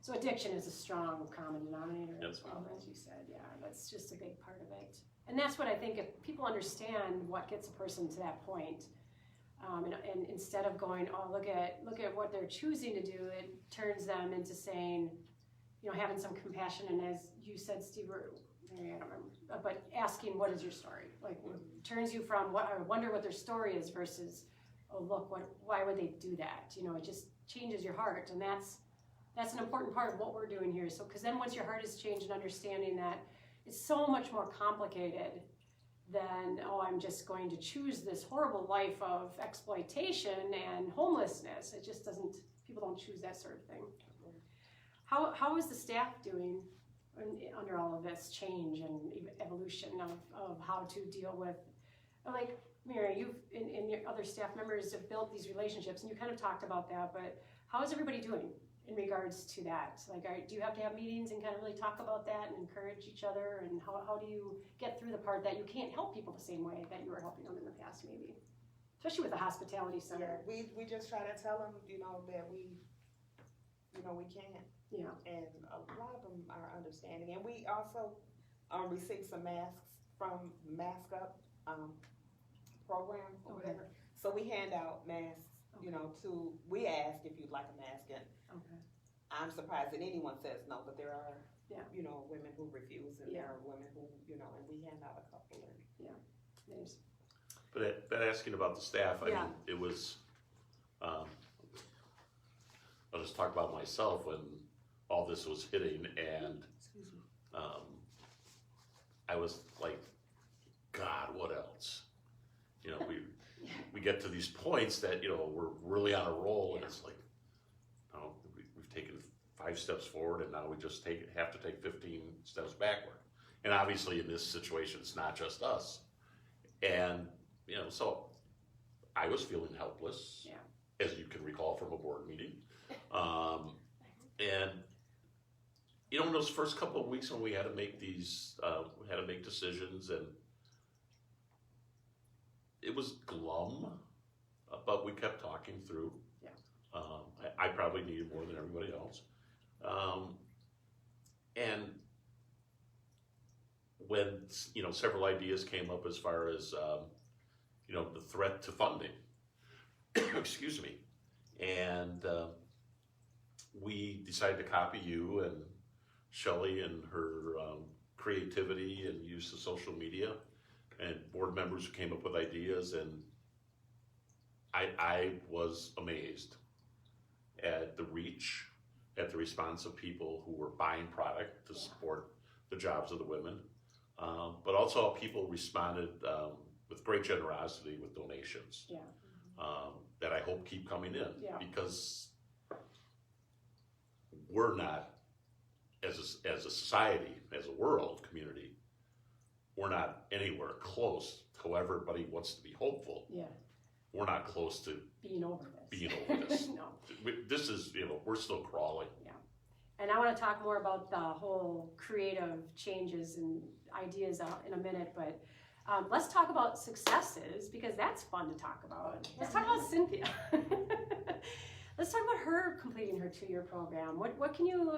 So addiction is a strong common denominator Yep. as well, as you said. Yeah, that's just a big part of it. And that's what I think, if people understand what gets a person to that point, and instead of going, oh, look at what they're choosing to do, it turns them into saying, having some compassion, and as you said, Steve, or maybe I don't remember, but asking, what is your story? Like, turns you from, I wonder what their story is, versus, oh, look, why would they do that? It just changes your heart, and that's an important part of what we're doing here. So, because then once your heart is changed and understanding that it's so much more complicated than, oh, I'm just going to choose this horrible life of exploitation and homelessness. It just doesn't, people don't choose that sort of thing. How is the staff doing under all of this change and evolution of how to deal with, like, Mary, you've and your other staff members have built these relationships, and you kind of talked about that, but how is everybody doing in regards to that? Like, do you have to have meetings and kind of really talk about that and encourage each other? And how do you get through the part that you can't help people the same way that you were helping them in the past, maybe? Especially with the hospitality center. Yeah, we just try to tell them, that we can't. Yeah. And a lot of them are understanding. And we also received some masks from Mask Up program or Okay. whatever. So we hand out masks, we ask if you'd like a mask, and Okay. I'm surprised that anyone says no, but there are, Yeah. women who refuse, and Yeah. there are women who, and we hand out a couple. And There's, But asking about the staff, I Yeah. mean, it was, I'll just talk about myself when all this was hitting, and I was like, God, what else? We get to these points that, we're really on a roll, and it's like, we've taken 5 steps forward, and now we just have to take 15 steps backward. And obviously in this situation, it's not just us. And, so I was feeling helpless, Yeah. as you can recall from a board meeting. And, in those first couple of weeks when we had to make we had to make decisions, and it was glum, but we kept talking through. Yeah. I probably needed more than everybody else. And when, several ideas came up as far as, the threat to funding, excuse me, and we decided to copy you and Shelley and her creativity and use of social media, and board members who came up with ideas, and I was amazed at the reach, at the response of people who were buying product to support the jobs of the women, but also how people responded with great generosity with donations. Yeah. That I hope keep coming in, Yeah. because we're not, as a society, as a world community, we're not anywhere close. However, everybody wants to be hopeful. Yeah. We're not close to Being over this. being over this. No. This is, we're still crawling. And I want to talk more about the whole creative changes and ideas in a minute, but let's talk about successes, because that's fun to talk about. Let's talk about Cynthia. Let's talk about her completing her 2-year program. What can you,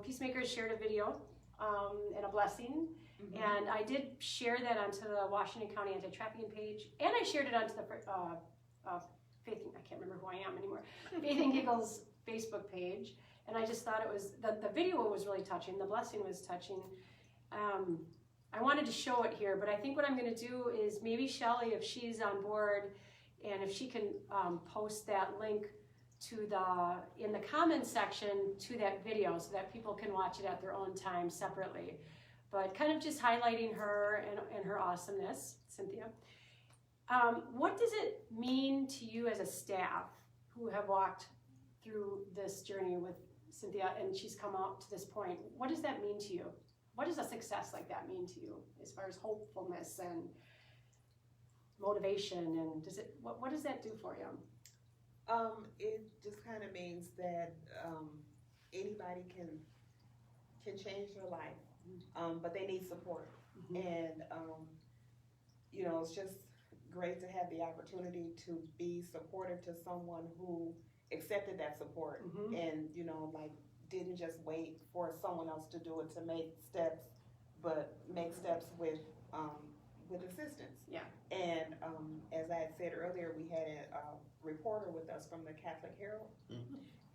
Peacemakers shared a video and a blessing, and I did share that onto the Washington County Anti-Trafficking page, and I shared it onto the Faith, I can't remember who I am anymore, Faith and Giggles Facebook page. And I just thought it was, the video was really touching, the blessing was touching. I wanted to show it here, but I think what I'm gonna do is maybe Shelly, if she's on board, and if she can post that link to in the comments section to that video so that people can watch it at their own time separately. But kind of just highlighting her and her awesomeness, Cynthia. What does it mean to you as a staff who have walked through this journey with Cynthia, and she's come out to this point? What does that mean to you? What does a success like that mean to you, as far as hopefulness and motivation, and what does that do for you? It just kind of means that anybody can change their life, but they need support. And it's just great to have the opportunity to be supportive to someone who accepted that support, and didn't just wait for someone else to do it to make steps, but make steps with assistance. Yeah. And as I had said earlier, we had a reporter with us from the Catholic Herald,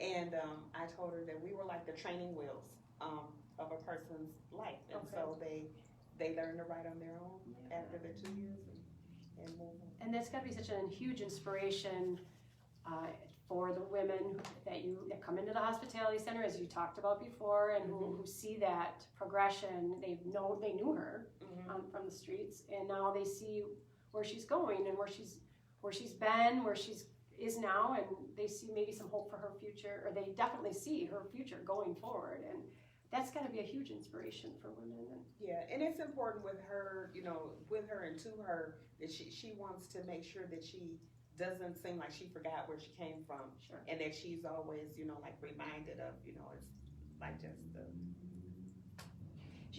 and I told her that we were like the training wheels of a person's life, and so they learn to write on their own after the 2 years and move on. And that's got to be such a huge inspiration for the women that come into the hospitality center, as you talked about before, and who see that progression. They knew her from the streets, and now they see where she's going and where she's been, where she is now, and they see maybe some hope for her future, or they definitely see her future going forward, and that's got to be a huge inspiration for women. Yeah, and it's important with her, with her and to her, that she wants to make sure that she doesn't seem like she forgot where she came from, and that she's always, reminded of, it's like just the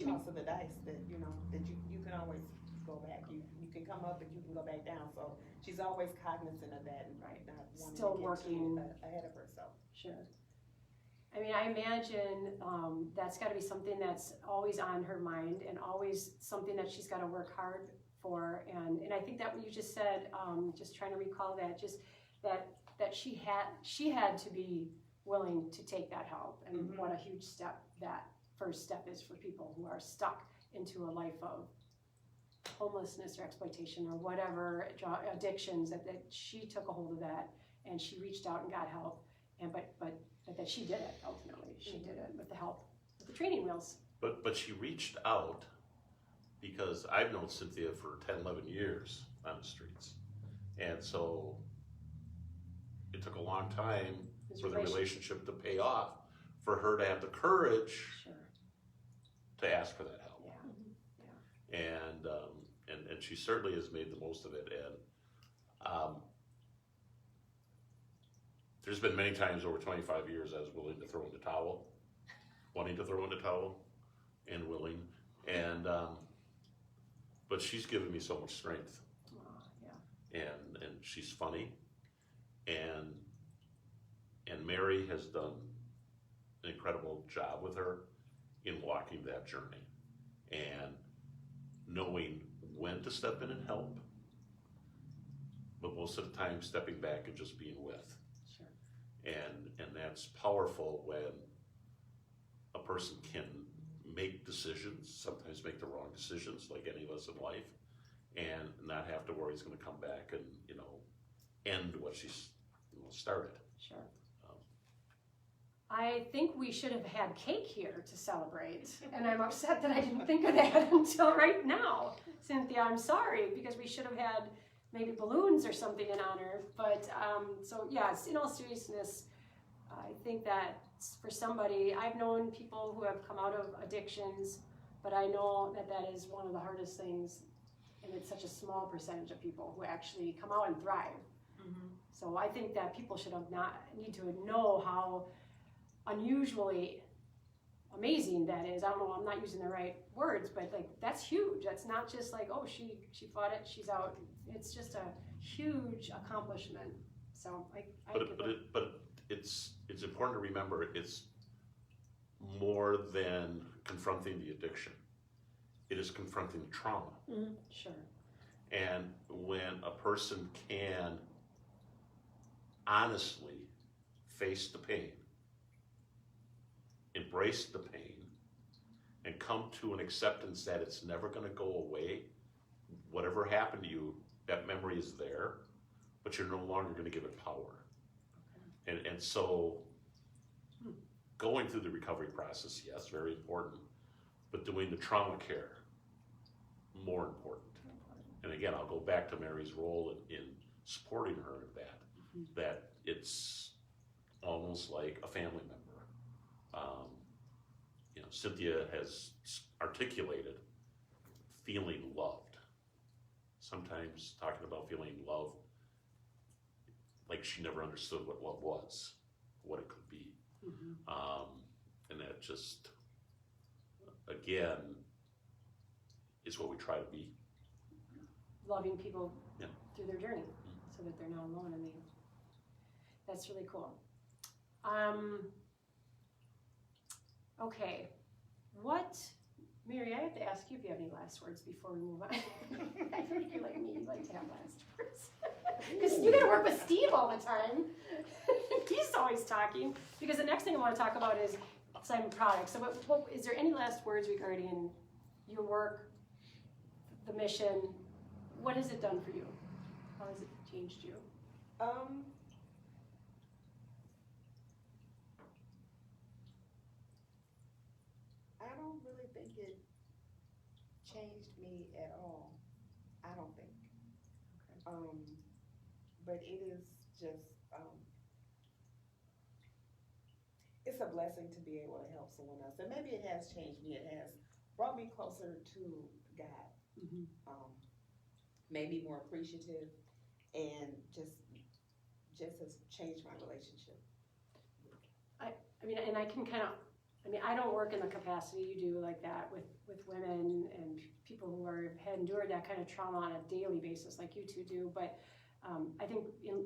toss of the dice that, that you can always go back. You can come up and you can go back down. So she's always cognizant of that and not wanting Still to get working ahead of herself. Sure. I mean, I imagine that's got to be something that's always on her mind, and always something that she's got to work hard for. And I think that what you just said, just trying to recall that, just that she had to be willing to take that help, and what a huge step that first step is for people who are stuck into a life of homelessness or exploitation or whatever addictions, that she took a hold of that and she reached out and got help, and but that she did it ultimately. She did it with the help of the training wheels. But she reached out, because I've known Cynthia for 10, 11 years on the streets, and so it took a long time for the relationship to pay off, for her to have the courage to ask for that help. And she certainly has made the most of it. And there's been many times over 25 years I was willing to throw in the towel, wanting to throw in the towel, and willing. And but she's given me so much strength. And she's funny. And Mary has done an incredible job with her in walking that journey and knowing when to step in and help, but most of the time stepping back and just being with. And that's powerful when a person can make decisions, sometimes make the wrong decisions, like any of us in life, and not have to worry he's going to come back and end what she started. Sure. I think we should have had cake here to celebrate, and I'm upset that I didn't think of that until right now. Cynthia, I'm sorry, because we should have had maybe balloons or something in honor. But so yes, in all seriousness, I think that for somebody, I've known people who have come out of addictions, but I know that that is one of the hardest things, and it's such a small percentage of people who actually come out and thrive. Mm-hmm. So I think that people should need to know how unusually amazing that is. I don't know, I'm not using the right words, but like that's huge. That's not just like, oh, she fought it, she's out. It's just a huge accomplishment. So But it's important to remember it's more than confronting the addiction. It is confronting the trauma. Mm-hmm. Sure. And when a person can honestly face the pain, embrace the pain, and come to an acceptance that it's never going to go away, whatever happened to you, that memory is there, but you're no longer going to give it power. And so going through the recovery process, yes, very important, but doing the trauma care, more important. And again, I'll go back to Mary's role in supporting her in that it's almost like a family member. Cynthia has articulated feeling loved. Sometimes talking about feeling loved, like she never understood what love was, what it could be. Mm-hmm. And that just, again, is what we try to be. Loving people Yeah. through their journey, so that they're not alone, and that's really cool. Okay, Mary, I have to ask you if you have any last words before we move on. I think you're like me, you like to have last words. Because you gotta work with Steve all the time. He's always talking. Because the next thing I want to talk about is Simon Products. So what is there any last words regarding your work, the mission? What has it done for you? How has it changed you? I don't really think it changed me at all. I don't think. Okay. But it is just, it's a blessing to be able to help someone else. And maybe it has changed me. It has brought me closer to God. Mm-hmm. Maybe more appreciative, and just has changed my relationship. I mean, and I can kind of, I don't work in the capacity you do like that with women and people who have endured that kind of trauma on a daily basis like you two do, but I think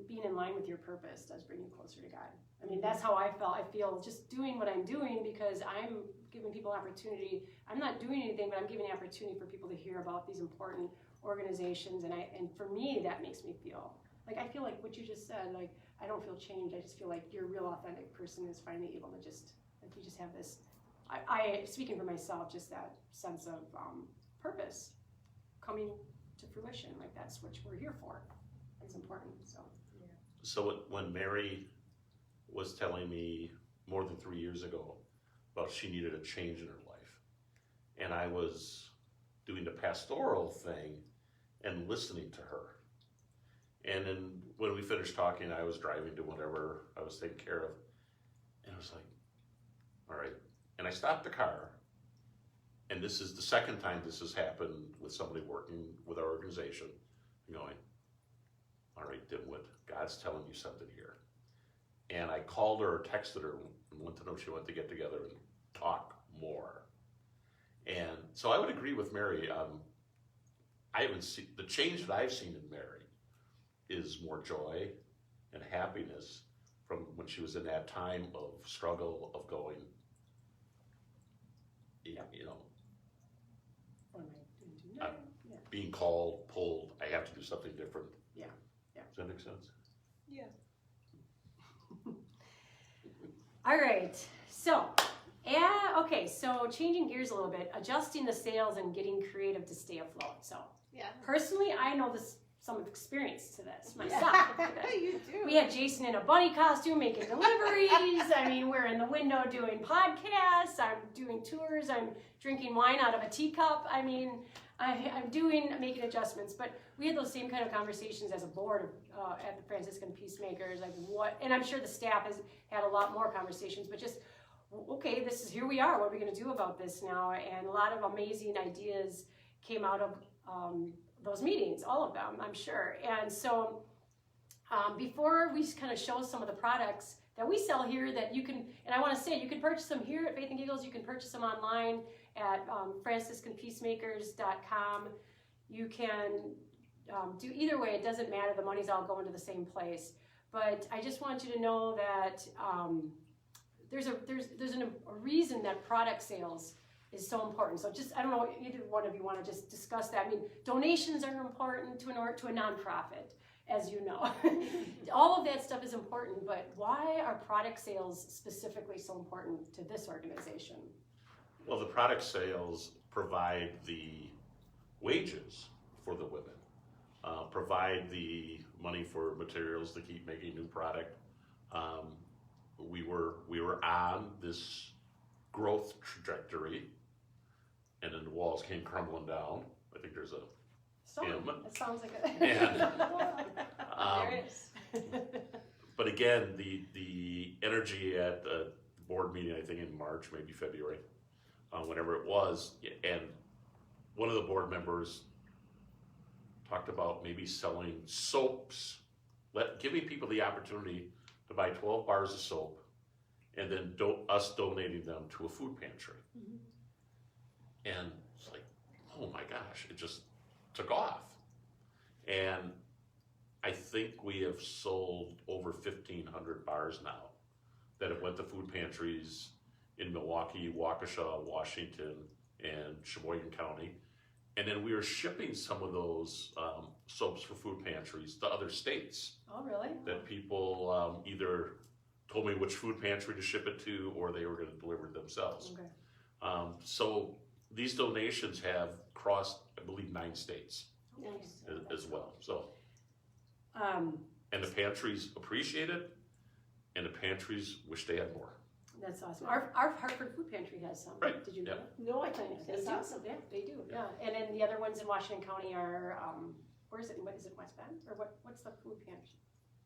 being in line with your purpose does bring you closer to God. I mean, that's how I felt. I feel just doing what I'm doing because I'm giving people opportunity. I'm not doing anything, but I'm giving the opportunity for people to hear about these important organizations, and for me, that makes me feel like, I feel like what you just said, like, I don't feel changed. I just feel like your real authentic person is finally able to just, like, you just have this, I speaking for myself, just that sense of purpose coming to fruition. Like, that's what we're here for. It's important. So yeah. So when Mary was telling me more than 3 years ago about she needed a change in her life, and I was doing the pastoral thing and listening to her, and then when we finished talking, I was driving to whatever I was taking care of, and I was like, all right. And I stopped the car, and this is the second time this has happened with somebody working with our organization, going, all right, dimwit, God's telling you something here. And I called her or texted her and wanted to know if she wanted to get together and talk more. And so I would agree with Mary. I haven't seen, the change that I've seen in Mary is more joy and happiness from when she was in that time of struggle of going, you know, being called, pulled, I have to do something different. Yeah. Does that make sense? Yeah. All right. So, okay. So changing gears a little bit, adjusting the sails and getting creative to stay afloat. So, Yeah. personally, I know this some experience to this myself. You do. We had Jason in a bunny costume making deliveries. I mean, we're in the window doing podcasts. I'm doing tours. I'm drinking wine out of a teacup. I mean, I'm making adjustments. But we had those same kind of conversations as a board at the Franciscan Peacemakers. Like and I'm sure the staff has had a lot more conversations. But just, okay, here we are. What are we going to do about this now? And a lot of amazing ideas came out of those meetings, all of them, I'm sure. And so before we kind of show some of the products that we sell here that you can, and I want to say, you can purchase them here at Faith and Giggles. You can purchase them online at franciscanpeacemakers.com. You can do either way. It doesn't matter. The money's all going to the same place. But I just want you to know that there's a reason that product sales is so important. So just, I don't know, either one of you want to just discuss that. I mean, donations are important to a nonprofit, as you know. All of that stuff is important, but why are product sales specifically so important to this organization? Well, the product sales provide the wages for the women, provide the money for materials to keep making new product. We were on this growth trajectory, and then the walls came crumbling down. I think there's a hymn. It sounds like a... And, There it is. but again, the energy at the board meeting, I think in March, maybe February, whenever it was, and one of the board members talked about maybe selling soaps, giving people the opportunity to buy 12 bars of soap, and then us donating them to a food pantry. Mm-hmm. And it's like, oh my gosh, it just took off. And I think we have sold over 1,500 bars now that have went to food pantries in Milwaukee, Waukesha, Washington, and Sheboygan County. And then we are shipping some of those soaps for food pantries to other states. Oh, really? That people either told me which food pantry to ship it to, or they were going to deliver it themselves. Okay. So these donations have crossed, I believe, 9 states Nice. as well. So, and the pantries appreciate it, and the pantries wish they had more. That's awesome. Our Hartford food pantry has some. Right. Did you know Yeah. that? No, I didn't. They That's do. awesome. Yeah, they do. Yeah. And then the other ones in Washington County are, where is it? What is it, West Bend? Or what's the food pantry?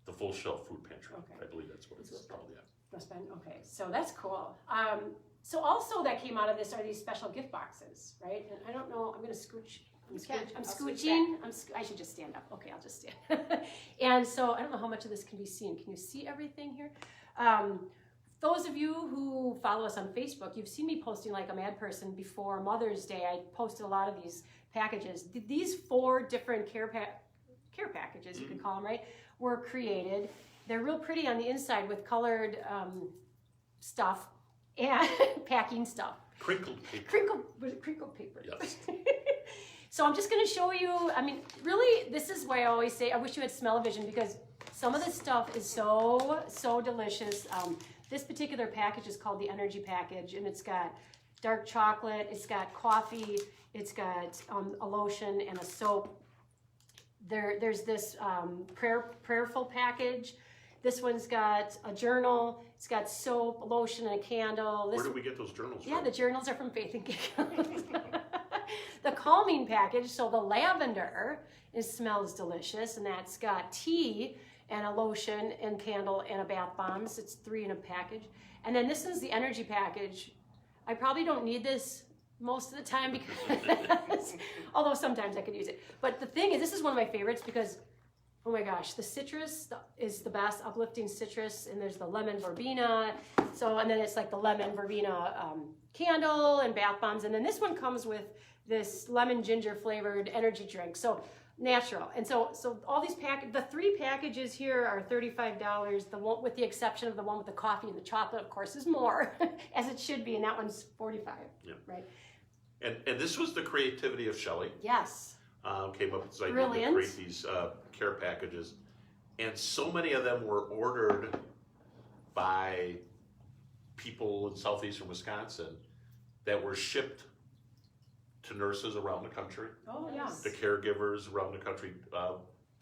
The full shelf food pantry. Okay. I believe that's what it's called. Yeah. West Bend. Okay. So that's cool. So also that came out of this are these special gift boxes, right? And I don't know. I'm going to scooch. I'm scooching. I should just stand up. Okay, I'll just stand. And so I don't know how much of this can be seen. Can you see everything here? Those of you who follow us on Facebook, you've seen me posting like a mad person before Mother's Day. I posted a lot of these packages. These 4 different care packages, you could call them, right, were created. They're real pretty on the inside with colored stuff and packing stuff. Crinkled paper. Crinkled paper. Yes. So I'm just going to show you, I mean, really, this is why I always say, I wish you had smell-o-vision, because some of this stuff is so delicious. This particular package is called the Energy Package, and it's got dark chocolate, it's got coffee, it's got a lotion and a soap. There's this prayerful package. This one's got a journal, it's got soap, lotion, and a candle. Where do we get those journals Yeah, from? the journals are from Faith and Giggles. The calming package, so the lavender, smells delicious, and that's got tea and a lotion and candle and a bath bombs. It's 3 in a package. And then this is the energy package. I probably don't need this most of the time because, although sometimes I could use it. But the thing is, this is one of my favorites because, oh my gosh, the citrus is the best, uplifting citrus, and there's the lemon verbena. So, and then it's like the lemon verbena candle and bath bombs. And then this one comes with this lemon ginger flavored energy drink. So natural. And so all these the 3 packages here are $35. The one, with the exception of the one with the coffee and the chocolate, of course, is more, as it should be, and that one's $45. Yeah. Right. And this was the creativity of Shelley. Yes. Came up with this idea Brilliant. to create these care packages, and so many of them were ordered by people in southeastern Wisconsin that were shipped to nurses around the country. Oh, yeah. To caregivers around the country,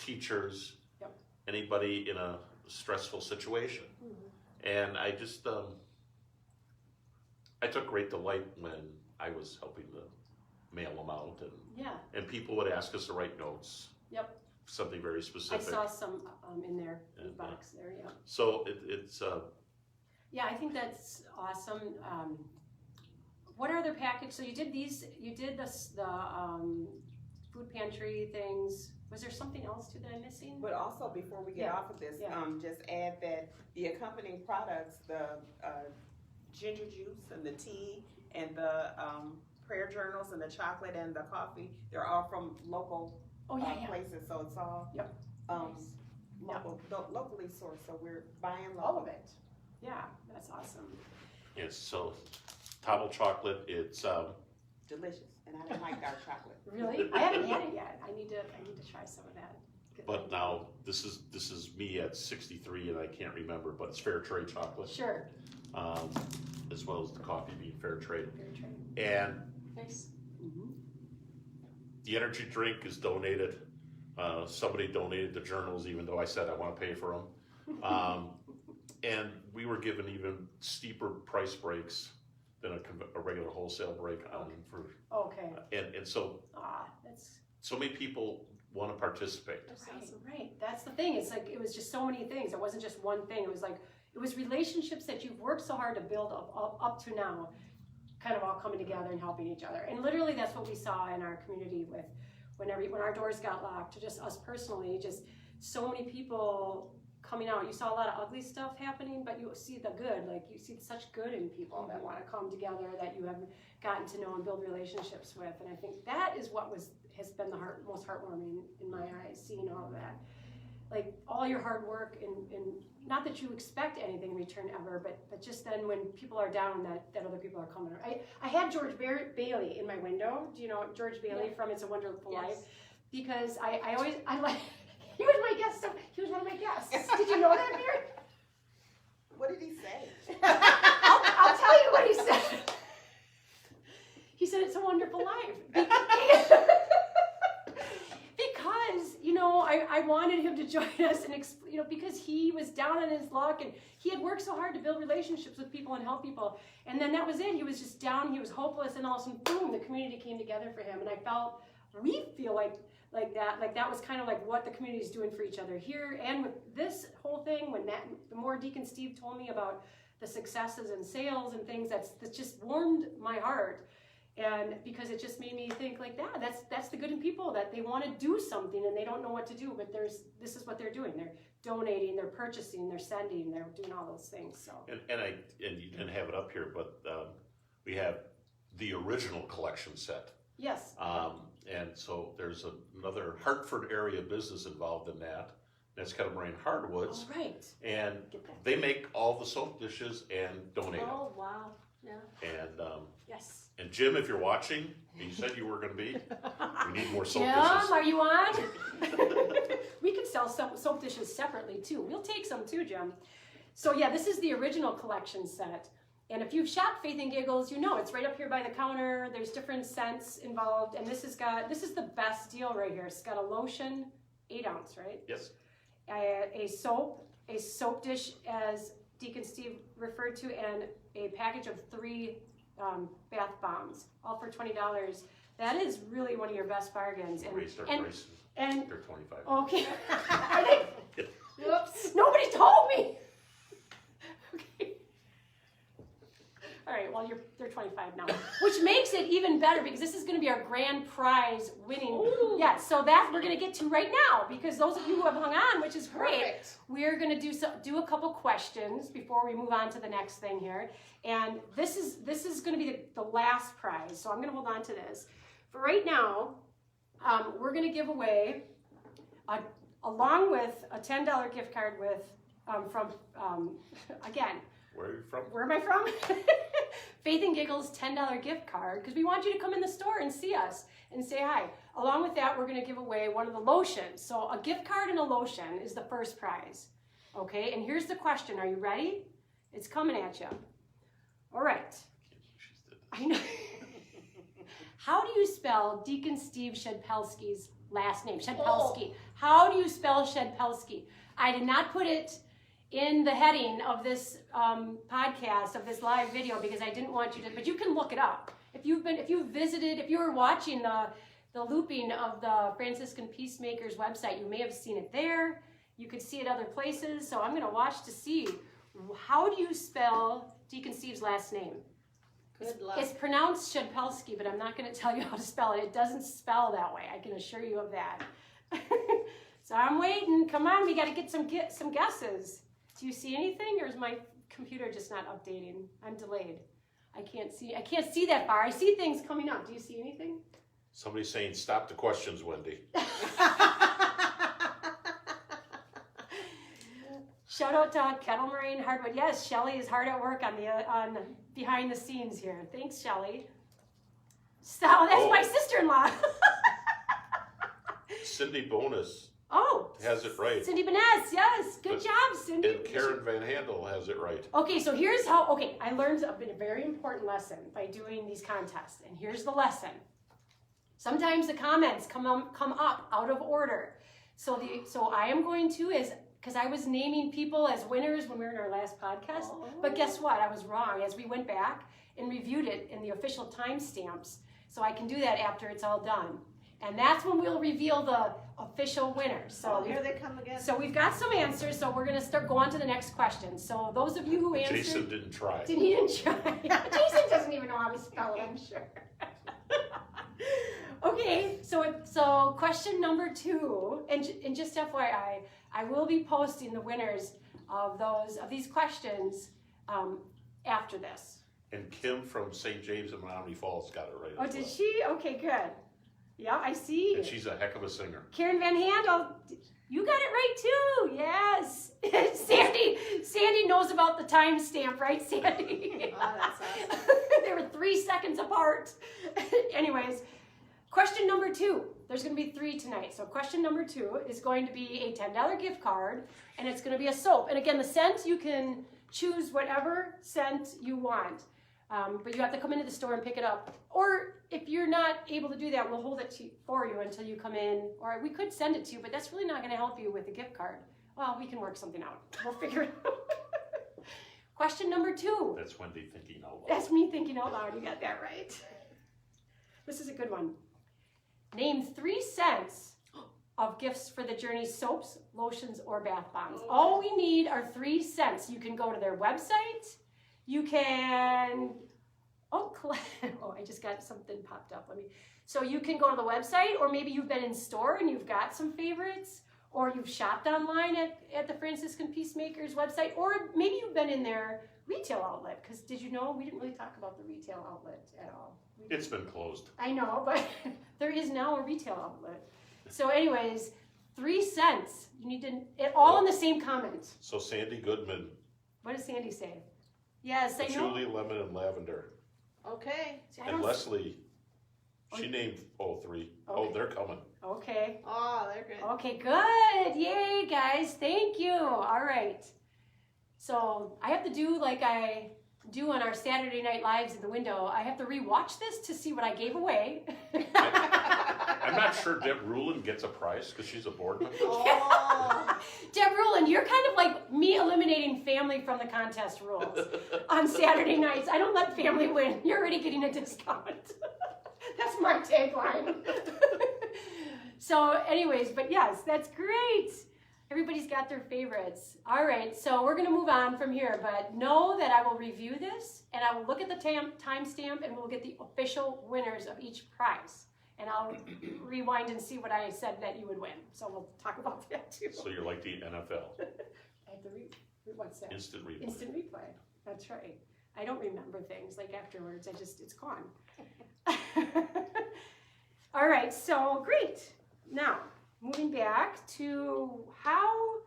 teachers, Yep. anybody in a stressful situation. And I just, I took great delight when I was helping to mail them out, and people would ask us to write notes. Yep. Something very I specific. saw some in there, in the And, box there, yeah. So it's Yeah, I think that's awesome. What are other package? So you did these, you did this, the food pantry things. Was there something else too that I'm missing? But also, before we get Yeah. off of this, Yeah. just add that the accompanying products, the ginger juice and the tea and the prayer journals and the chocolate and the coffee, they're all from local places, so it's all Yep. nice. locally sourced, so we're buying All local. of it. Yeah, that's awesome. Yes, so Tobble chocolate, it's Delicious, and I don't like dark chocolate. Really? I haven't had it yet. I need to try some of that. but now this is me at 63 and I can't remember, but it's fair trade chocolate, Sure. as well as the coffee being fair trade. Fair trade. And Nice. the energy drink is donated. Somebody donated the journals, even though I said I want to pay for them. And we were given even steeper price breaks than a regular wholesale break on for. Okay. And so That's so many people want to participate. That's right. awesome. Right. That's the thing. It's like it was just so many things. It wasn't just one thing. It was like it was relationships that you've worked so hard to build up to now, kind of all coming together and helping each other. And literally, that's what we saw in our community with when our doors got locked. To just us personally, just so many people coming out. You saw a lot of ugly stuff happening, but you see the good. Like you see such good in people that want to come together, that you have gotten to know and build relationships with. And I think that is what has been the most heartwarming in my eyes, seeing all of that. Like all your hard work and not that you expect anything in return ever, but just then when people are down, that other people are coming. I had George Bailey in my window. Do you know George Bailey from It's a Wonderful Life? Because I always like. He was my guest. He was one of my guests. Did you know that, Mary? What did he say? I'll tell you what he said. He said it's a wonderful life. Because, I wanted him to join us and, because he was down on his luck and he had worked so hard to build relationships with people and help people. And then that was it. He was just down. He was hopeless. And all of a sudden, boom, the community came together for him. And we feel like that was kind of like what the community is doing for each other here. And with this whole thing, the more Deacon Steve told me about the successes and sales and things, that just warmed my heart. And because it just made me think like that's the good in people, that they want to do something and they don't know what to do, but this is what they're doing. They're donating, they're purchasing, they're sending, they're doing all those things. So And you didn't have it up here, but we have the original collection set. yes. And so there's another Hartford area business involved in that. That's Catamaran Hardwoods. All right. And Get that. they make all the soap dishes and donate them. Oh, wow. Yeah. Yes. And Jim, if you're watching, you said you were going to be. We need more soap Jim, dishes. are you on? We could sell some soap dishes separately too. We'll take some too, Jim. So yeah, this is the original collection set. And if you've shopped Faith and Giggles, it's right up here by the counter. There's different scents involved. And this is the best deal right here. It's got a lotion, 8 ounce, right? Yes. A soap dish, as Deacon Steve referred to, and a package of 3 bath bombs, all for $20. That is really one of your best bargains. We raised our prices. And They're 25. okay, are they? Whoops! Nobody told me. Okay. All right. Well, they're 25 now, which makes it even better because this is going to be our grand prize winning. Ooh. Yeah. So that we're going to get to right now, because those of you who have hung on, which is great. Perfect. We're going to do a couple questions before we move on to the next thing here. And this is going to be the last prize. So I'm going to hold on to this. For right now, we're going to give away, along with a $10 gift card from again. Where are you from? Where am I from? Faith and Giggles $10 gift card, because we want you to come in the store and see us and say hi. Along with that, we're going to give away one of the lotions. So a gift card and a lotion is the first prize. Okay, and here's the question. Are you ready? It's coming at you. All right. I know. How do you spell Deacon Steve Shedpelski's last name? Shedpelski. How do you spell Shedpelski? I did not put it in the heading of this podcast, of this live video, because I didn't want you to, but you can look it up. If you were watching the looping of the Franciscan Peacemakers website, you may have seen it there. You could see it other places. So I'm going to watch to see, how do you spell Deacon Steve's last name? Good luck. It's pronounced Shedpelski, but I'm not going to tell you how to spell it. It doesn't spell that way. I can assure you of that. So I'm waiting. Come on, we got to get some guesses. Do you see anything, or is my computer just not updating? I'm delayed. I can't see that far. I see things coming up. Do you see anything? Somebody's saying, stop the questions, Wendy. Shout out to Kettle Moraine Hardwood. Yes, Shelly is hard at work on behind the scenes here. Thanks, Shelly. So that's my sister-in-law. Cindy Bonus Oh, has it right. Cindy Benes, yes. Good job, Cindy. And Karen Van Handel has it right. Okay, so here's how, I learned a very important lesson by doing these contests. And here's the lesson. Sometimes the comments come up out of order. So I am going to, because I was naming people as winners when we were in our last podcast. But guess what? I was wrong as we went back and reviewed it in the official timestamps. So I can do that after it's all done. And that's when we'll reveal the official winners. So here they come again. So we've got some answers, so we're going to go on to the next question. So those of you who answered... Jason didn't try. He didn't try. Jason doesn't even know how to spell it, I'm sure. Okay, so question number 2, and just FYI, I will be posting the winners of these questions after this. And Kim from St. James in Menominee Falls got it right. Oh, did she? Okay, good. Yeah, I see. And she's a heck of a singer. Karen Van Handel, you got it right too. Yes. Sandy knows about the timestamp, right, Sandy? Oh, that's awesome. They were 3 seconds apart. Anyways, question number 2. There's going to be 3 tonight. So question number 2 is going to be a $10 gift card, and it's going to be a soap. And again, the scent, you can choose whatever scent you want. But you have to come into the store and pick it up. Or if you're not able to do that, we'll hold it for you until you come in. Or we could send it to you, but that's really not going to help you with a gift card. Well, we can work something out. We'll figure it out. Question number 2. That's Wendy thinking out loud. That's me thinking out loud. You got that right. This is a good one. Name 3 scents of gifts for the Journey soaps, lotions, or bath bombs. All we need are 3 scents. You can go to their website. You can, I just got something popped up. So you can go to the website, or maybe you've been in store and you've got some favorites, or you've shopped online at the Franciscan Peacemakers website, or maybe you've been in their retail outlet, because did you know we didn't really talk about the retail outlet at all? It's been closed. I know, but there is now a retail outlet. So anyways, 3 cents. You need to, all in the same comment. So Sandy Goodman. What does Sandy say? Yes, I know. Patchouli, lemon, and lavender. Okay. And Leslie, she named 3. Okay. Oh, they're coming. Okay. Oh, they're good. Okay, good. Yay, guys. Thank you. All right. So I have to do like I do on our Saturday Night Lives in the window. I have to rewatch this to see what I gave away. I'm not sure Deb Rulin gets a prize because she's a board member. Oh. Deb Rulin, you're kind of like me eliminating family from the contest rules on Saturday nights. I don't let family win. You're already getting a discount. That's my tagline. So anyways, but yes, that's great. Everybody's got their favorites. All right, so we're going to move on from here, but know that I will review this, and I will look at the timestamp, and we'll get the official winners of each prize. And I'll rewind and see what I said that you would win. So we'll talk about that too. So you're like the NFL. I have to what's that? Instant replay. Instant replay. That's right. I don't remember things like afterwards. It's gone. All right, so great. Now, moving back to how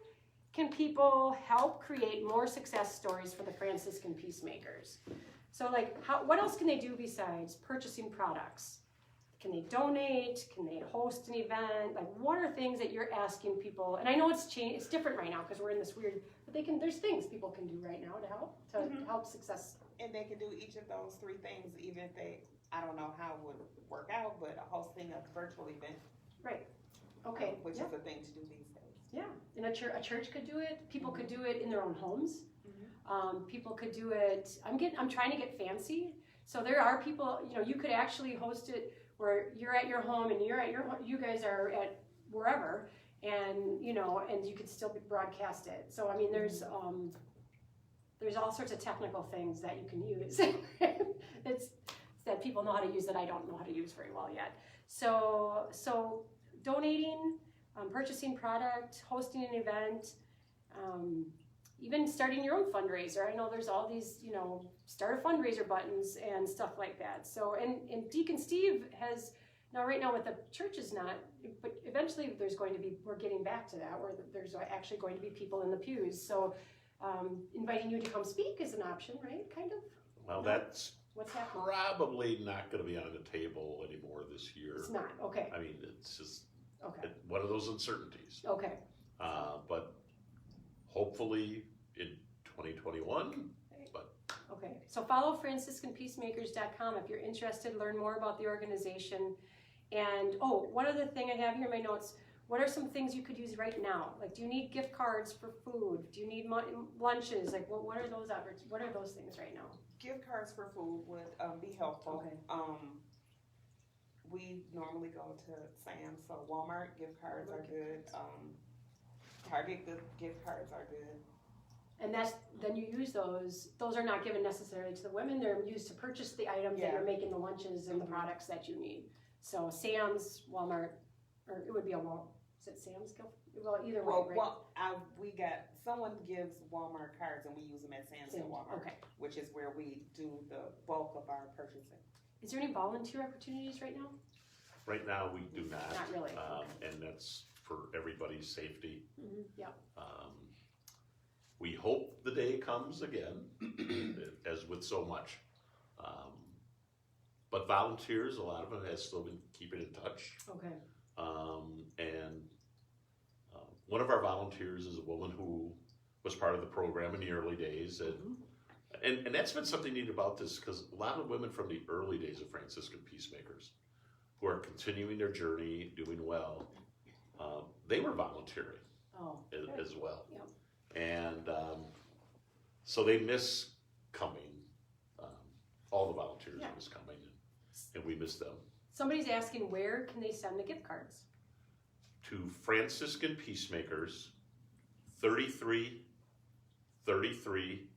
can people help create more success stories for the Franciscan Peacemakers? So what else can they do besides purchasing products? Can they donate? Can they host an event? Like, what are things that you're asking people? And I know it's changed. It's different right now because we're in this weird. But there's things people can do right now to help success. And they can do each of those 3 things even if they I don't know how it would work out, but hosting a virtual event. Right. Okay. Which yeah. is a thing to do these days. Yeah, and a church could do it. People could do it in their own homes. Mm-hmm. People could do it. I'm trying to get fancy. So there are people. You could actually host it where you're at your home and you guys are at wherever, and and you could still broadcast it. So I mean, there's all sorts of technical things that you can use. it's that people know how to use that I don't know how to use very well yet. So donating, purchasing product, hosting an event, even starting your own fundraiser. I know there's all these, start a fundraiser buttons and stuff like that. So, and Deacon Steve has, right now with the church is not, but eventually we're getting back to that, where there's actually going to be people in the pews. So inviting you to come speak is an option, right? Kind of? Well, that's What's happening? probably not going to be on the table anymore this year. It's not, okay. I mean, it's just Okay. one of those uncertainties. Okay. But hopefully in 2021. Okay. So follow FranciscanPeacemakers.com if you're interested, learn more about the organization. And one other thing I have here in my notes, what are some things you could use right now? Like, do you need gift cards for food? Do you need lunches? Like, what are those what are those things right now? Gift cards for food would be helpful. Okay. We normally go to Sam's, so Walmart gift cards are good. Target gift cards are good. And then you use those. Those are not given necessarily to the women. They're used to purchase the items that you're making, the lunches and the products that you need. So Sam's, Walmart, or it would be a Walmart. Is it Sam's gift? Well, either way, right? Someone gives Walmart cards and we use them at Sam's and Walmart, okay. which is where we do the bulk of our purchasing. Is there any volunteer opportunities right now? Right now, we do not. Not really. And that's for everybody's safety. Mm-hmm. Yeah. We hope the day comes again, as with so much. But volunteers, a lot of them have still been keeping in touch. Okay. And one of our volunteers is a woman who was part of the program in the early days. And that's been something neat about this, because a lot of women from the early days of Franciscan Peacemakers who are continuing their journey, doing well, they were volunteering as well. Yep. And so they miss coming, all the volunteers miss coming, and we miss them. Somebody's asking, where can they send the gift cards? To Franciscan Peacemakers, 3333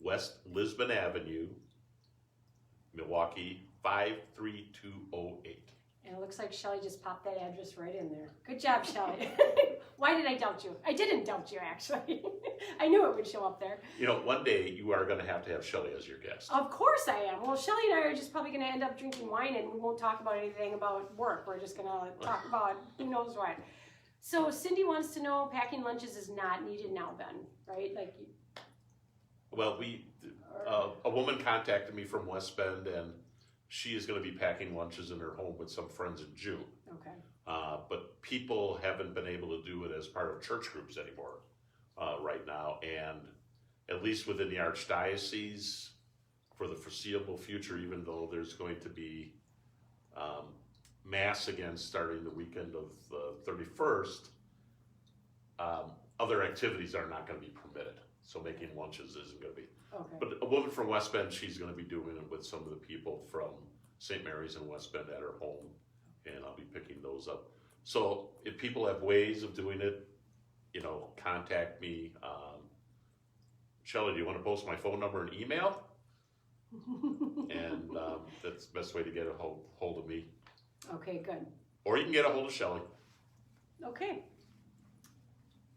West Lisbon Avenue, Milwaukee, 53208. And it looks like Shelly just popped that address right in there. Good job, Shelly. Why did I doubt you? I didn't doubt you, actually. I knew it would show up there. One day you are going to have Shelly as your guest. Of course I am. Well, Shelly and I are just probably going to end up drinking wine, and we won't talk about anything about work. We're just going to talk about who knows what. So Cindy wants to know, packing lunches is not needed now then, right? Well, a woman contacted me from West Bend, and she is going to be packing lunches in her home with some friends in June. Okay. But people haven't been able to do it as part of church groups anymore right now. And at least within the Archdiocese, for the foreseeable future, even though there's going to be Mass again starting the weekend of the 31st, other activities are not going to be permitted. So making lunches isn't going to be. Okay. But a woman from West Bend, she's going to be doing it with some of the people from St. Mary's and West Bend at her home, and I'll be picking those up. So if people have ways of doing it, contact me. Shelly, do you want to post my phone number and email? And that's the best way to get a hold of me. Okay, good. Or you can get a hold of Shelly. Okay.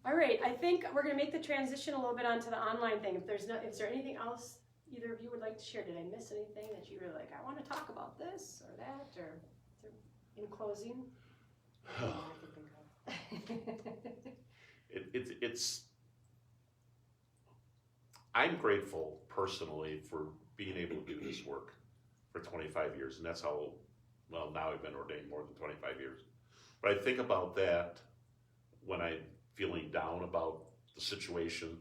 All right, I think we're going to make the transition a little bit onto the online thing. Is there anything else either of you would like to share? Did I miss anything that you were like, I want to talk about this or that, or in closing? I'm grateful personally for being able to do this work for 25 years, and that's how, now I've been ordained more than 25 years. But I think about that when I'm feeling down about the situation,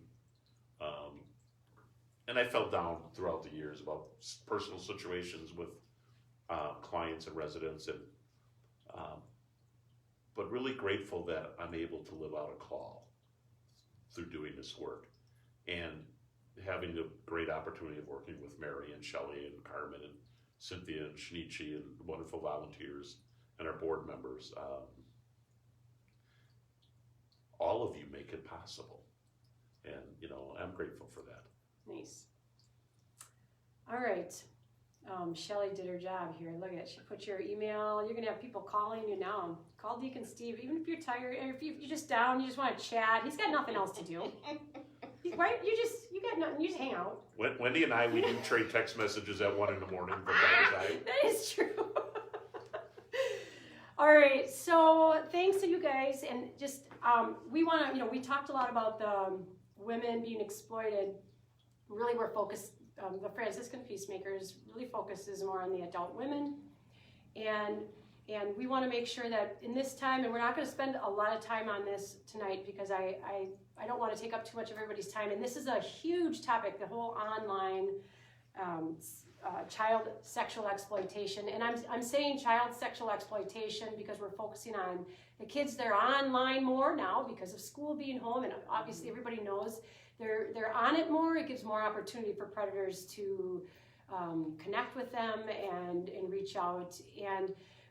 and I felt down throughout the years about personal situations with clients and residents, and but really grateful that I'm able to live out a call through doing this work, and having the great opportunity of working with Mary and Shelley and Carmen and Cynthia and Shinichi and wonderful volunteers and our board members. All of you make it possible, and I'm grateful for that. Nice. All right. Shelley did her job here. Look at it. She put your email. You're going to have people calling you now. Call Deacon Steve, even if you're tired, or if you're just down, you just want to chat. He's got nothing else to do. Right? You got nothing. You just hang out. Wendy and I, we do trade text messages at 1 a.m. from time to time. That is true. All right. So thanks to you guys, and just we want to. We talked a lot about the women being exploited. Really, we're focused. The Franciscan Peacemakers really focuses more on the adult women, and we want to make sure that in this time, and we're not going to spend a lot of time on this tonight because I don't want to take up too much of everybody's time, and this is a huge topic, the whole online child sexual exploitation. And I'm saying child sexual exploitation because we're focusing on the kids that are online more now because of school being home, and obviously everybody knows they're on it more. It gives more opportunity for predators to connect with them and reach out.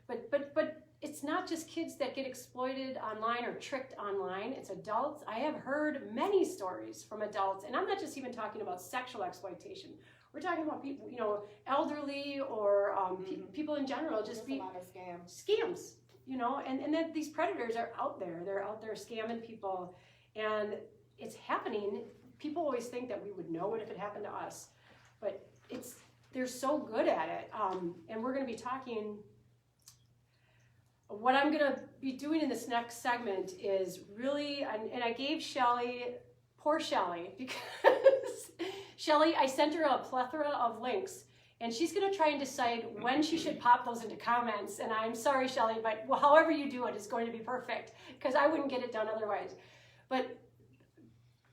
But it's not just kids that get exploited online or tricked online. It's adults. I have heard many stories from adults, and I'm not just even talking about sexual exploitation. We're talking about people, elderly or people in general. Just a lot of scams. Scams, and that these predators are out there. They're out there scamming people, and it's happening. People always think that we would know it if it happened to us, but they're so good at it. And we're going to be talking. What I'm going to be doing in this next segment is really, and I gave Shelley, poor Shelley, because Shelley, I sent her a plethora of links, and she's going to try and decide when she should pop those into comments. And I'm sorry, Shelley, but however you do it is going to be perfect, because I wouldn't get it done otherwise. But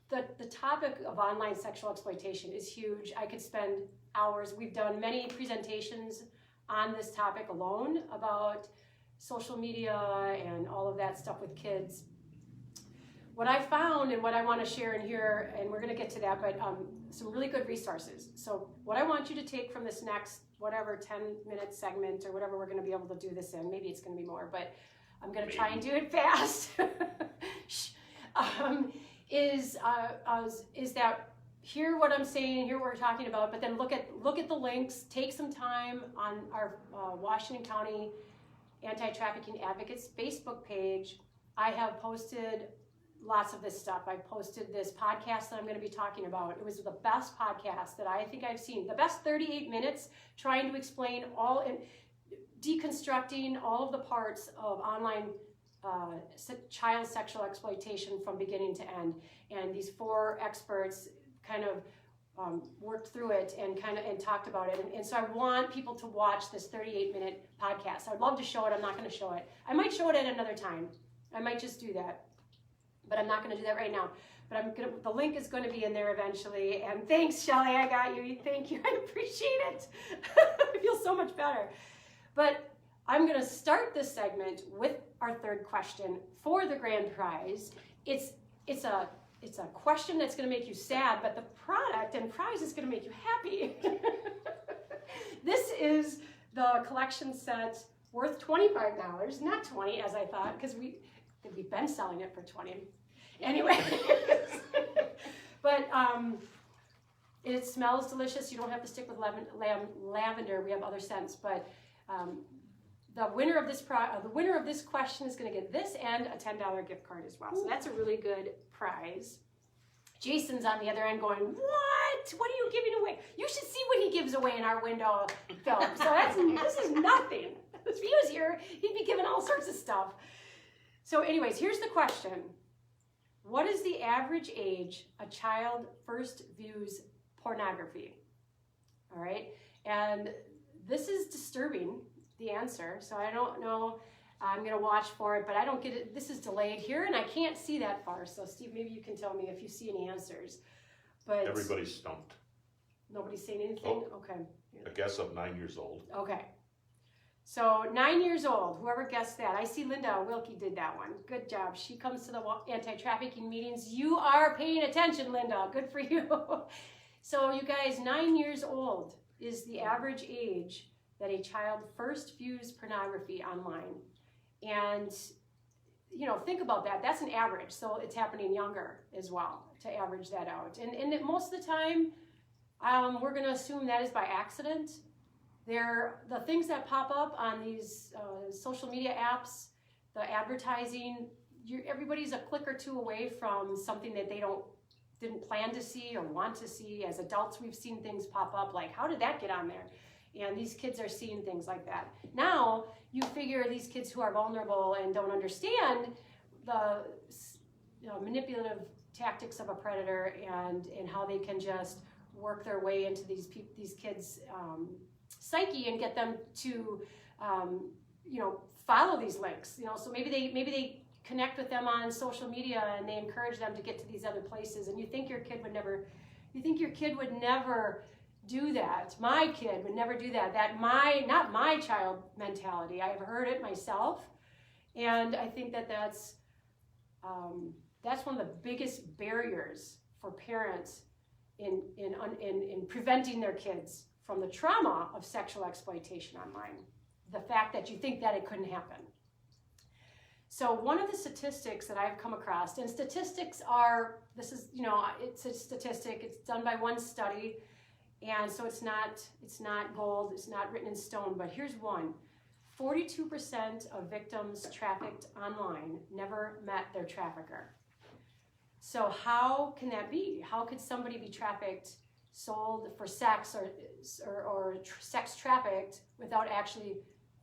the topic of online sexual exploitation is huge. I could spend hours. We've done many presentations on this topic alone about social media and all of that stuff with kids. What I found and what I want to share in here, and we're going to get to that, but some really good resources. So what I want you to take from this next, 10-minute segment or whatever we're going to be able to do this in, maybe it's going to be more, but I'm going to try and do it fast, is that hear what I'm saying, hear what we're talking about, but then look at the links, take some time on our Washington County Anti-Trafficking Advocates Facebook page. I have posted lots of this stuff. I posted this podcast that I'm going to be talking about. It was the best podcast that I think I've seen. The best 38 minutes trying to explain all and deconstructing all of the parts of online child sexual exploitation from beginning to end. And these 4 experts kind of worked through it and talked about it. And so I want people to watch this 38-minute podcast. I would love to show it. I'm not going to show it. I might show it at another time. I might just do that. But I'm not going to do that right now. But the link is going to be in there eventually. And thanks, Shelley. I got you. Thank you. I appreciate it. I feel so much better. But I'm going to start this segment with our third question for the grand prize. It's a question that's going to make you sad, but the product and prize is going to make you happy. This is the collection set worth $25, not $20 as I thought, because we've been selling it for $20. Anyway, but it smells delicious. You don't have to stick with lavender. We have other scents, but the winner of this question is going to get this and a $10 gift card as well. So that's a really good prize. Jason's on the other end going, what? What are you giving away? You should see what he gives away in our window film. So this is nothing. If he was here, he'd be giving all sorts of stuff. So anyways, here's the question. What is the average age a child first views pornography? All right. And this is disturbing, the answer. So I don't know. I'm going to watch for it, but I don't get it. This is delayed here, and I can't see that far. So, Steve, maybe you can tell me if you see any answers. But Everybody's stumped. Nobody's saying anything? Oh, okay. A guess of 9 years old. Okay. So 9 years old, whoever guessed that. I see Linda Wilkie did that one. Good job. She comes to the anti-trafficking meetings. You are paying attention, Linda. Good for you. So you guys, 9 years old is the average age that a child first views pornography online. And, you know, think about that. That's an average. So it's happening younger as well, to average that out. And most of the time, we're going to assume that is by accident. The things that pop up on these social media apps, the advertising, everybody's a click or two away from something that they didn't plan to see or want to see. As adults, we've seen things pop up like, how did that get on there? And these kids are seeing things like that. Now, you figure these kids who are vulnerable and don't understand the manipulative tactics of a predator and how they can just work their way into these kids' psyche and get them to, follow these links. So maybe they connect with them on social media and they encourage them to get to these other places. And you think your kid would never do that. My kid would never do that. Not my child mentality. I have heard it myself, and I think that's one of the biggest barriers for parents in preventing their kids from the trauma of sexual exploitation online. The fact that you think that it couldn't happen. So one of the statistics that I've come across, and statistics it's a statistic. It's done by one study. And so it's not gold, it's not written in stone, but here's one. 42% of victims trafficked online never met their trafficker. So how can that be? How could somebody be trafficked, sold for sex or sex trafficked without actually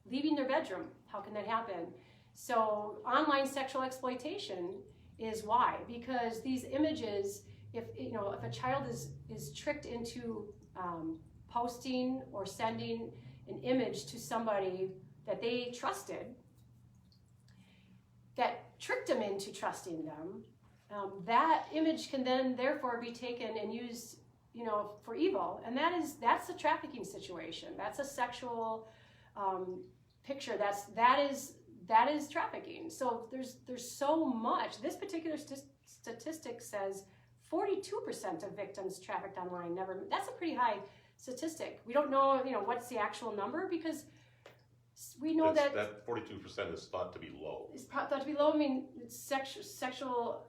leaving their bedroom? How can that happen? So online sexual exploitation is why, because these images, if a child is tricked into posting or sending an image to somebody that they trusted, that tricked them into trusting them, that image can then therefore be taken and used, for evil, and that's a trafficking situation. That's a sexual picture. That is trafficking. So there's so much. This particular statistic says 42% of victims trafficked online never. That's a pretty high statistic. We don't know, what's the actual number, because we know that 42% is thought to be low. It's thought to be low. I mean, sexual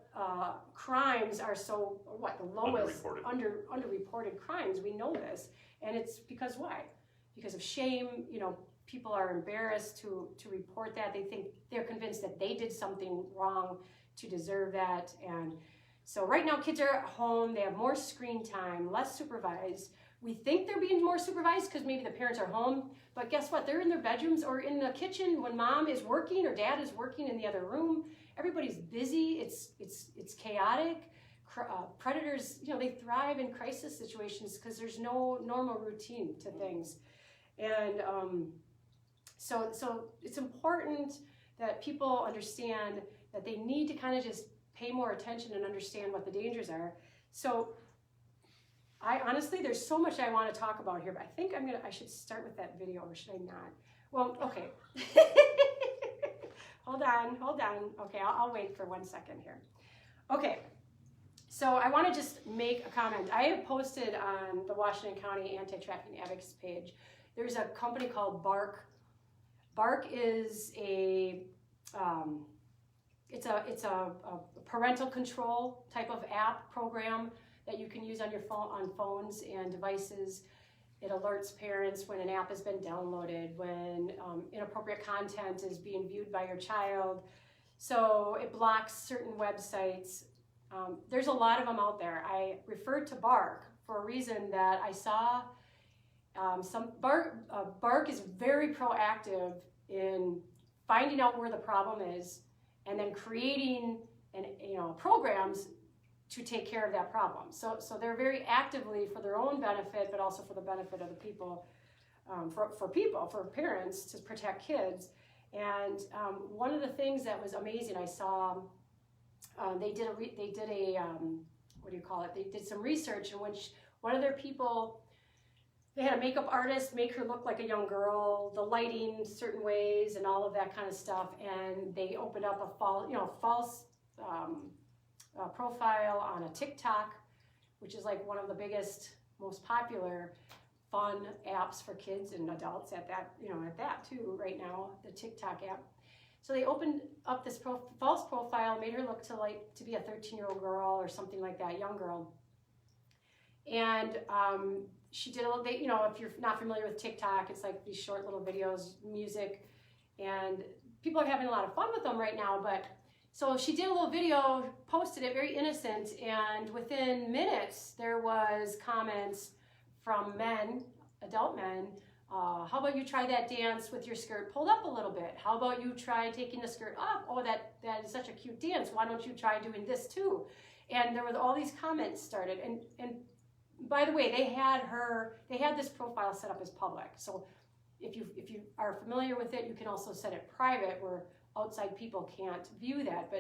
crimes are the lowest underreported crimes. We know this, and it's because why? Because of shame. People are embarrassed to report that. They're convinced that they did something wrong to deserve that. And so right now kids are at home, they have more screen time, less supervised. We think they're being more supervised because maybe the parents are home, but guess what? They're in their bedrooms or in the kitchen when mom is working or dad is working in the other room. Everybody's busy, it's chaotic. Predators, they thrive in crisis situations because there's no normal routine to things. And so it's important that people understand that they need to kind of just pay more attention and understand what the dangers are. So honestly, there's so much I want to talk about here, but I think I should start with that video, or should I not? Well, okay. Hold on. Okay, I'll wait for 1 second here. Okay, so I want to just make a comment. I have posted on the Washington County Anti-Trafficking Advocates page. There's a company called Bark. Bark is it's a parental control type of app program that you can use on your phone, on phones and devices. It alerts parents when an app has been downloaded, when inappropriate content is being viewed by your child. So it blocks certain websites. There's a lot of them out there. I referred to Bark for a reason that I saw Bark is very proactive in finding out where the problem is and then creating programs to take care of that problem. So they're very actively, for their own benefit, but also for the benefit of the people, for parents, to protect kids. And one of the things that was amazing, I saw they did some research in which one of their people they had a makeup artist make her look like a young girl, the lighting certain ways and all of that kind of stuff. And they opened up a false profile on a TikTok, which is like one of the biggest, most popular fun apps for kids and adults at that too right now, the TikTok app. So they opened up this false profile, made her look to be a 13-year-old girl or something like that, young girl. And she did a little, if you're not familiar with TikTok, it's like these short little videos, music, and people are having a lot of fun with them right now. But so she did a little video, posted it, very innocent, and within minutes there was comments from men, adult men. How about you try that dance with your skirt pulled up a little bit? How about you try taking the skirt up? Oh, that is such a cute dance. Why don't you try doing this too? And there was all these comments started. And by the way, they had this profile set up as public. So if you are familiar with it, you can also set it private where outside people can't view that.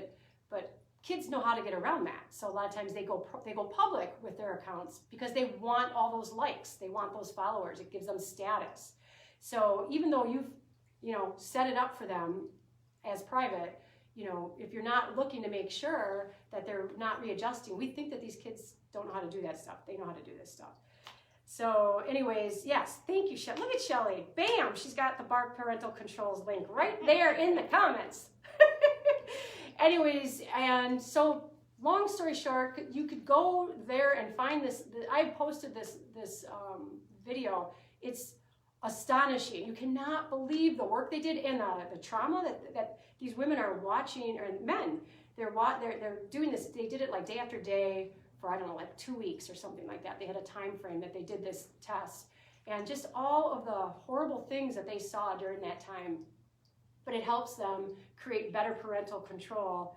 But kids know how to get around that. So a lot of times they go public with their accounts because they want all those likes. They want those followers. It gives them status. So even though you've, set it up for them as private, if you're not looking to make sure that they're not readjusting, we think that these kids don't know how to do that stuff. They know how to do this stuff. So anyways, yes, thank you, Shelly. Look at Shelly. Bam, she's got the Bark Parental Controls link right there in the comments. Anyways, and so long story short, you could go there and find this. I posted this video. It's astonishing. You cannot believe the work they did and the trauma that these women are watching, or men. They're doing this. They did it like day after day for, I don't know, like 2 weeks or something like that. They had a time frame that they did this test, and just all of the horrible things that they saw during that time. But it helps them create better parental control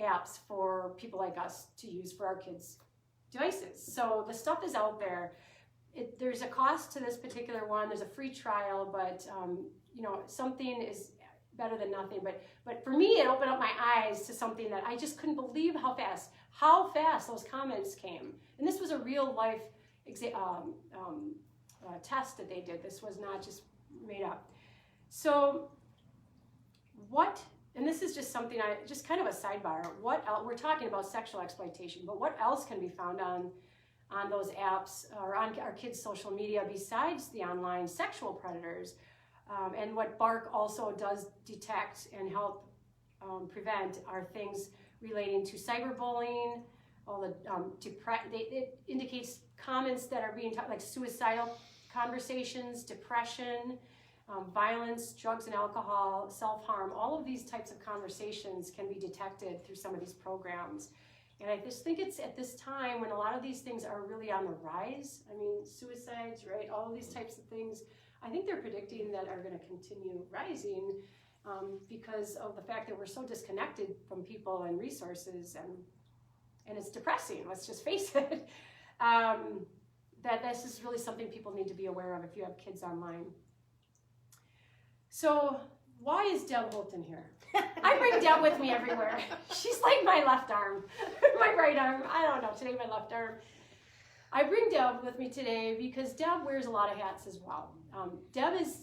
apps for people like us to use for our kids' devices. So the stuff is out there. There's a cost to this particular one. There's a free trial, but something is better than nothing. But for me, it opened up my eyes to something that I just couldn't believe how fast those comments came. And this was a real life test that they did. This was not just made up. So and this is just something just kind of a sidebar, we're talking about sexual exploitation, but what else can be found on those apps or on our kids' social media besides the online sexual predators? And what Bark also does detect and help prevent are things relating to cyberbullying, it indicates comments that are being taught, like suicidal conversations, depression, violence, drugs and alcohol, self-harm. All of these types of conversations can be detected through some of these programs. And I just think it's at this time when a lot of these things are really on the rise. I mean, suicides, right? All of these types of things, I think they're predicting that are going to continue rising because of the fact that we're so disconnected from people and resources, and it's depressing, let's just face it, that this is really something people need to be aware of if you have kids online. So why is Deb Holtan here? I bring Deb with me everywhere. She's like my left arm, my right arm. I don't know, today my left arm. I bring Deb with me today because Deb wears a lot of hats as well. Deb is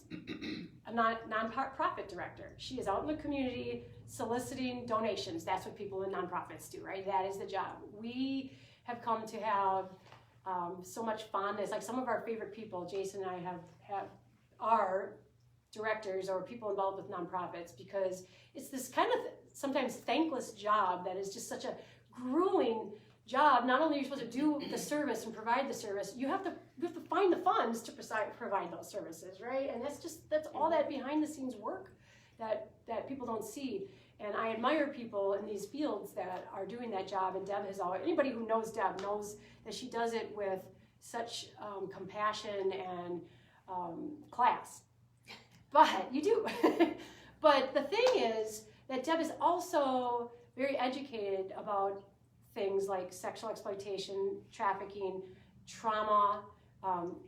a nonprofit director. She is out in the community soliciting donations. That's what people in nonprofits do, right? That is the job. We have come to have so much fondness. Like some of our favorite people, Jason and I are directors or people involved with nonprofits, because it's this kind of sometimes thankless job that is just such a grueling job. Not only are you supposed to do the service and provide the service, you have to find the funds to provide those services, right? And that's all that behind the scenes work that people don't see. And I admire people in these fields that are doing that job. And Deb anybody who knows Deb knows that she does it with such compassion and class. But you do. But the thing is that Deb is also very educated about things like sexual exploitation, trafficking, trauma.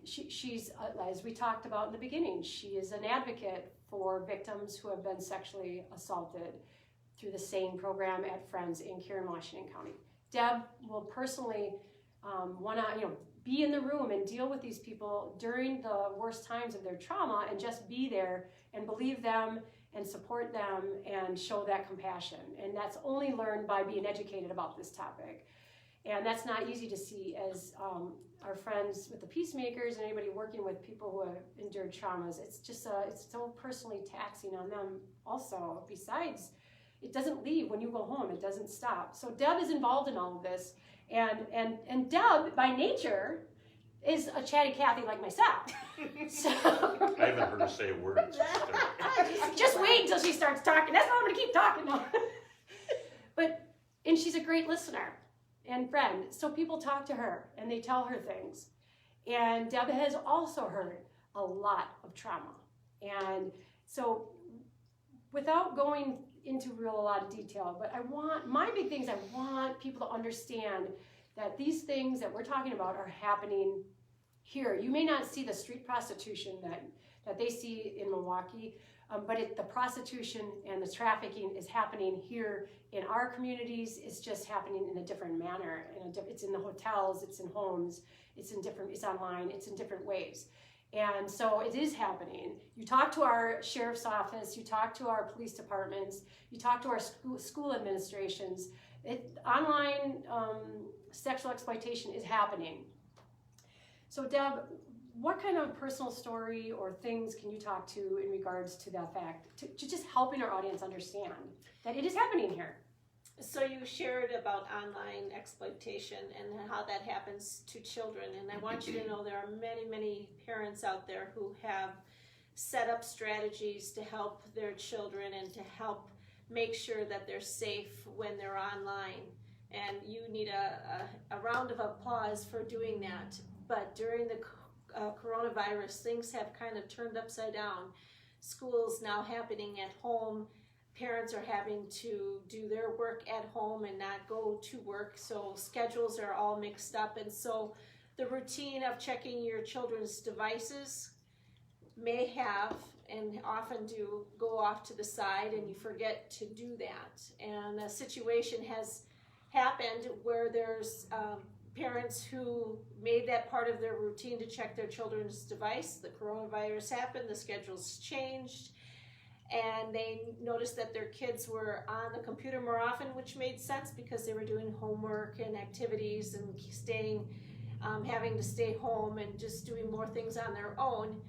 She's, as we talked about in the beginning, she is an advocate for victims who have been sexually assaulted through the SANE program at Friends in Karen, Washington County. Deb will personally be in the room and deal with these people during the worst times of their trauma and just be there and believe them and support them and show that compassion. And that's only learned by being educated about this topic. And that's not easy to see as our friends with the Peacemakers and anybody working with people who have endured traumas. It's just, it's so personally taxing on them also. Besides, it doesn't leave when you go home, it doesn't stop. So Deb is involved in all of this. And Deb, by nature, is a chatty Cathy like myself. So I haven't heard her say a word. just wait until she starts talking. That's why I'm going to keep talking now. And she's a great listener and friend. So people talk to her and they tell her things. And Deb has also heard a lot of trauma. And so without going into a lot of detail, but my big thing is I want people to understand that these things that we're talking about are happening here. You may not see the street prostitution that they see in Milwaukee, but the prostitution and the trafficking is happening here in our communities. It's just happening in a different manner. It's in the hotels, it's in homes, it's online, it's in different ways. And so it is happening. You talk to our sheriff's office, you talk to our police departments, you talk to our school administrations. Online sexual exploitation is happening. So Deb, what kind of personal story or things can you talk to in regards to that fact, to just helping our audience understand that it is happening here? So you shared about online exploitation and how that happens to children, and I want you to know there are many, many parents out there who have set up strategies to help their children and to help make sure that they're safe when they're online. And you need a round of applause for doing that. But during the coronavirus, things have kind of turned upside down. School's now happening at home. Parents are having to do their work at home and not go to work, so schedules are all mixed up. And so the routine of checking your children's devices may have, and often do, go off to the side and you forget to do that. And a situation has happened where there's parents who made that part of their routine to check their children's device. The coronavirus happened, the schedules changed, and they noticed that their kids were on the computer more often, which made sense because they were doing homework and activities and having to stay home and just doing more things on their own.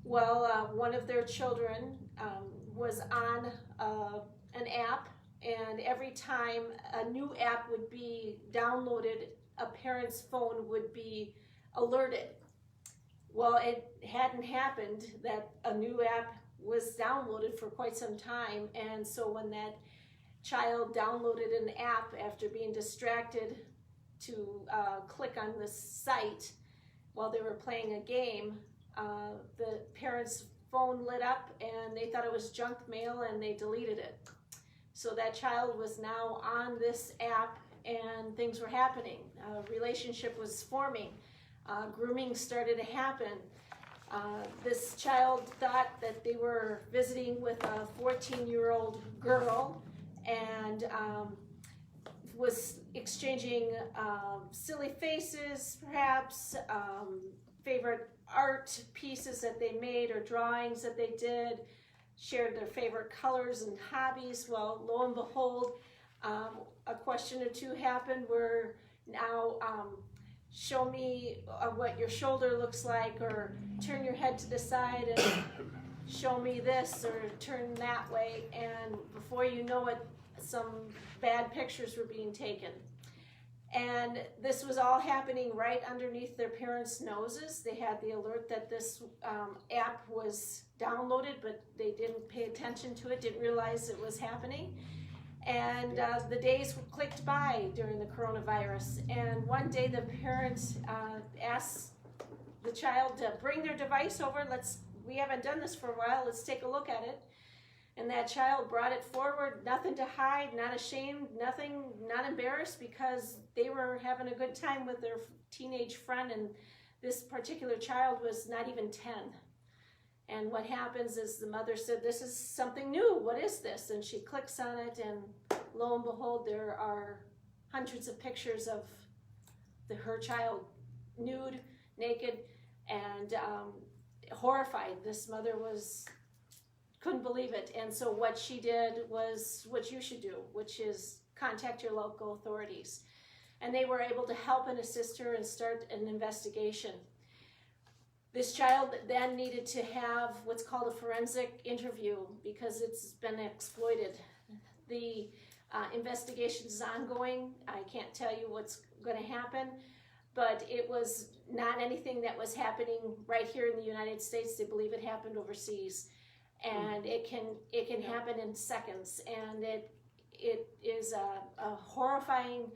Well, one of their children was on an app, and every time a new app would be downloaded, a parent's phone would be alerted. Well, it hadn't happened that a new app was downloaded for quite some time, and so when that child downloaded an app after being distracted to click on this site while they were playing a game, the parent's phone lit up and they thought it was junk mail and they deleted it. So that child was now on this app and things were happening. A relationship was forming. Grooming started to happen. This child thought that they were visiting with a 14-year-old girl and was exchanging silly faces, perhaps, favorite art pieces that they made or drawings that they did, shared their favorite colors and hobbies. Well, lo and behold, a question or two happened where now show me what your shoulder looks like, or turn your head to the side and show me this, or turn that way, and before you know it, some bad pictures were being taken. And this was all happening right underneath their parents' noses. They had the alert that this app was downloaded, but they didn't pay attention to it, didn't realize it was happening. And the days clicked by during the coronavirus. And one day the parents asked the child to bring their device over. We haven't done this for a while, let's take a look at it. And that child brought it forward, nothing to hide, not ashamed, nothing, not embarrassed, because they were having a good time with their teenage friend, and this particular child was not even 10. And what happens is the mother said, this is something new, what is this? And she clicks on it, and lo and behold, there are hundreds of pictures of her child nude, naked, and horrified. This mother couldn't believe it. And so what she did was what you should do, which is contact your local authorities. And they were able to help and assist her and start an investigation. This child then needed to have what's called a forensic interview because it's been exploited. The investigation is ongoing. I can't tell you what's going to happen, but it was not anything that was happening right here in the United States. They believe it happened overseas, and it can happen in seconds, and it is a horrifying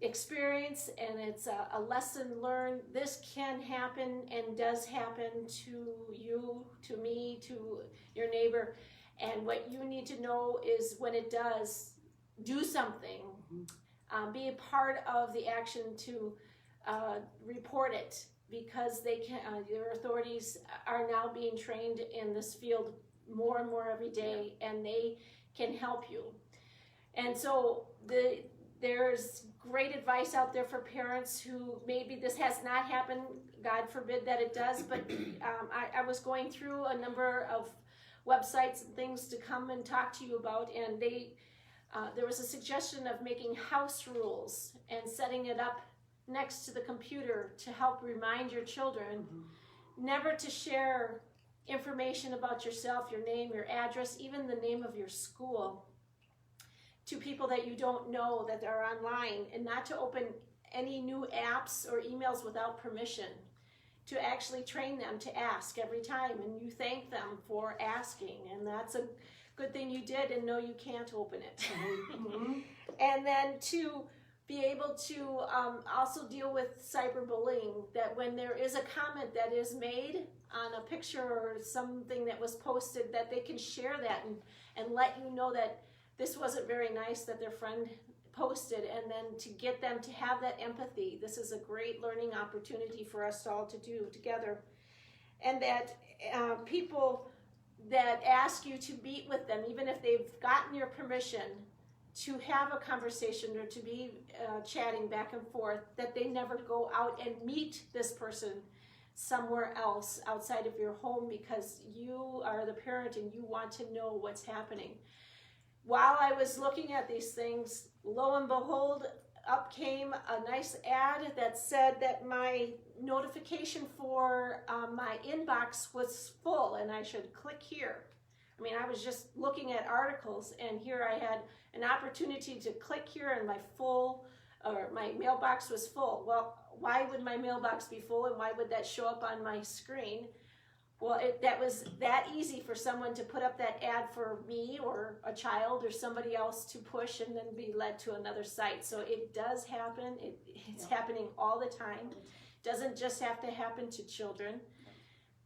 experience, and it's a lesson learned. This can happen and does happen to you, to me, to your neighbor, and what you need to know is when it does, do something. Be a part of the action to report it, because they can. Your authorities are now being trained in this field more and more every day, and they can help you. And so there's great advice out there for parents who maybe this has not happened, God forbid that it does, but I was going through a number of websites and things to come and talk to you about, and there was a suggestion of making house rules and setting it up next to the computer to help remind your children never to share information about yourself, your name, your address, even the name of your school, to people that you don't know that are online, and not to open any new apps or emails without permission, to actually train them to ask every time, and you thank them for asking, and that's a good thing you did, and no, you can't open it. And then to be able to also deal with cyberbullying, that when there is a comment that is made on a picture or something that was posted, that they can share that and let you know that this wasn't very nice that their friend posted, and then to get them to have that empathy. This is a great learning opportunity for us all to do together. And that people that ask you to meet with them, even if they've gotten your permission to have a conversation or to be chatting back and forth, that they never go out and meet this person somewhere else outside of your home, because you are the parent and you want to know what's happening. While I was looking at these things, lo and behold, up came a nice ad that said that my notification for my inbox was full and I should click here. I mean, I was just looking at articles, and here I had an opportunity to click here, and my mailbox was full. Well, why would my mailbox be full, and why would that show up on my screen? Well, that was that easy for someone to put up that ad for me or a child or somebody else to push and then be led to another site. So it does happen. It's happening all the time. It doesn't just have to happen to children.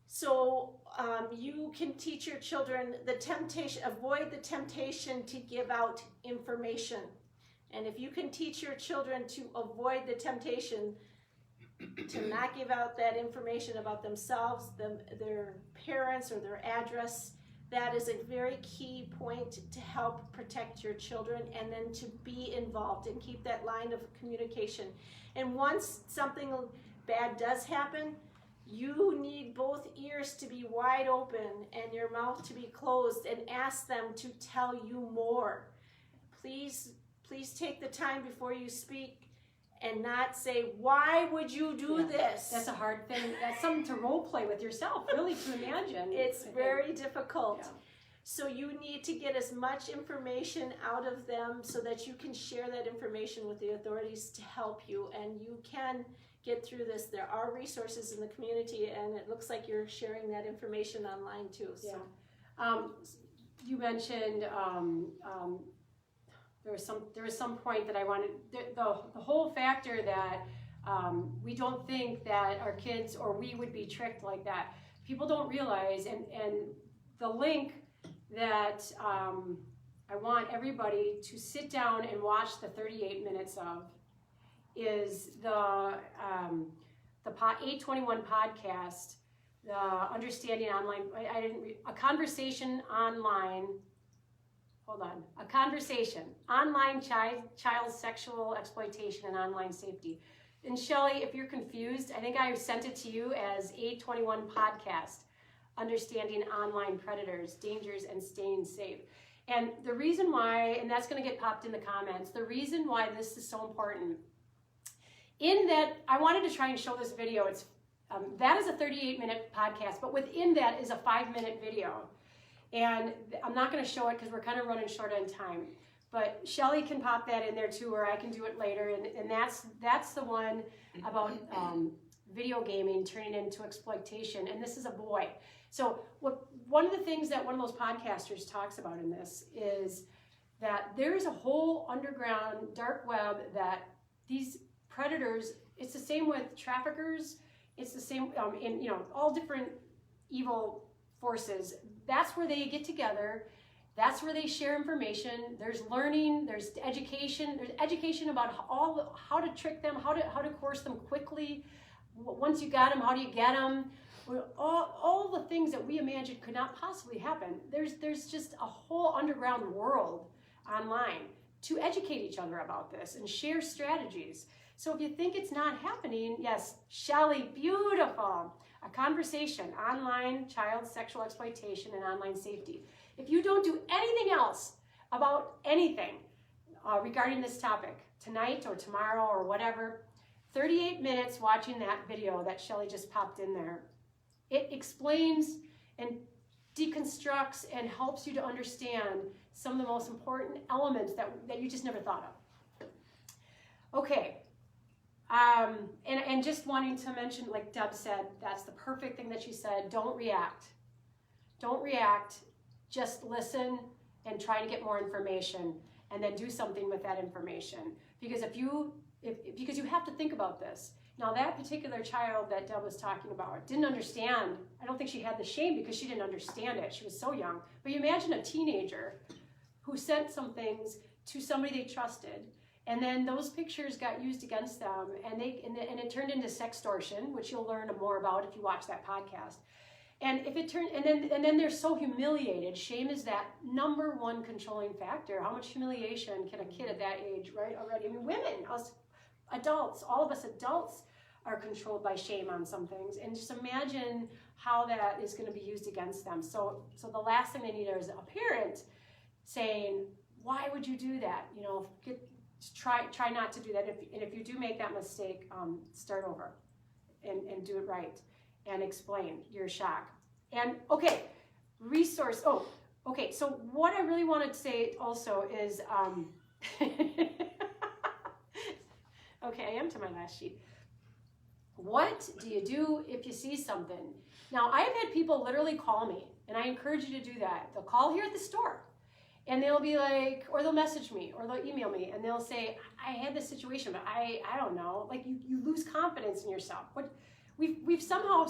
So you can teach your children avoid the temptation to give out information. And if you can teach your children to avoid the temptation to not give out that information about themselves, their parents, or their address, that is a very key point to help protect your children, and then to be involved and keep that line of communication. And once something bad does happen, you need both ears to be wide open and your mouth to be closed, and ask them to tell you more. Please take the time before you speak and not say, why would you do this? That's a hard thing. That's something to role play with yourself, really, to imagine. It's very difficult. Yeah. So you need to get as much information out of them so that you can share that information with the authorities to help you, and you can get through this. There are resources in the community, and it looks like you're sharing that information online too. So. Yeah. You mentioned there was some point that I wanted, the whole factor that we don't think that our kids or we would be tricked like that. People don't realize, and the link that I want everybody to sit down and watch the 38 minutes of is the 821 podcast, the Understanding Online, a conversation online. Hold on. A conversation, online child sexual exploitation and online safety. And Shelly, if you're confused, I think I sent it to you as 821 podcast, Understanding Online Predators, Dangers, and Staying Safe. And the reason why, and that's going to get popped in the comments, the reason why this is so important, in that I wanted to try and show this video. It's that is a 38-minute podcast, but within that is a 5-minute video. And I'm not going to show it because we're kind of running short on time. But Shelly can pop that in there too, or I can do it later. And that's the one about video gaming turning into exploitation. And this is a boy. So one of the things that one of those podcasters talks about in this is that there is a whole underground dark web that these predators, it's the same with traffickers, it's the same in all different evil forces. That's where they get together. That's where they share information. There's learning, there's education about how to trick them, how to coerce them quickly. Once you got them, how do you get them? All the things that we imagined could not possibly happen. There's just a whole underground world online to educate each other about this and share strategies. So if you think it's not happening, yes, Shelly, beautiful. A conversation, online child sexual exploitation and online safety. If you don't do anything else about anything regarding this topic tonight or tomorrow or whatever, 38 minutes watching that video that Shelly just popped in there. It explains and deconstructs and helps you to understand some of the most important elements that you just never thought of. Okay. And just wanting to mention, like Deb said, that's the perfect thing that she said. Don't react. Don't react. Just listen and try to get more information and then do something with that information. Because because you have to think about this. Now that particular child that Deb was talking about didn't understand. I don't think she had the shame because she didn't understand it. She was so young. But you imagine a teenager who sent some things to somebody they trusted, and then those pictures got used against them, and it turned into sextortion, which you'll learn more about if you watch that podcast. And if it turned, and then they're so humiliated. Shame is that number one controlling factor. How much humiliation can a kid at that age, right? Already, I mean, women, us adults, all of us adults are controlled by shame on some things. And just imagine how that is going to be used against them. So the last thing they need is a parent saying, "Why would you do that? Try not to do that. If you do make that mistake, start over and do it right and explain your shock." And okay, resource. Oh, okay. So what I really wanted to say also is, okay, I am to my last sheet. What do you do if you see something? Now, I have had people literally call me, and I encourage you to do that. They'll call here at the store. And they'll be like, or they'll message me, or they'll email me, and they'll say, "I had this situation, but I don't know." Like you lose confidence in yourself. We've somehow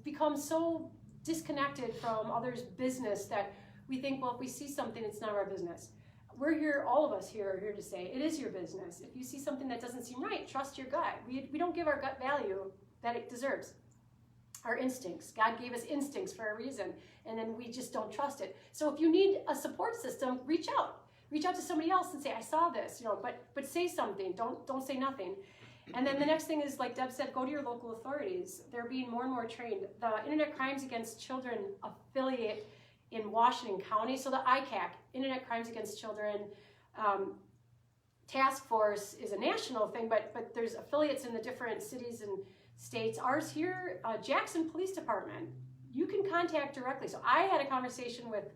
become so disconnected from others' business that we think, well, if we see something, it's none of our business. We're here, all of us here are here to say, it is your business. If you see something that doesn't seem right, trust your gut. We don't give our gut value that it deserves. Our instincts. God gave us instincts for a reason, and then we just don't trust it. So if you need a support system, reach out. Reach out to somebody else and say, "I saw this," but say something. Don't say nothing. And then the next thing is, like Deb said, go to your local authorities. They're being more and more trained. The Internet Crimes Against Children affiliate in Washington County, so the ICAC, Internet Crimes Against Children Task Force, is a national thing, but there's affiliates in the different cities and states. Ours here, Jackson Police Department, you can contact directly. So I had a conversation with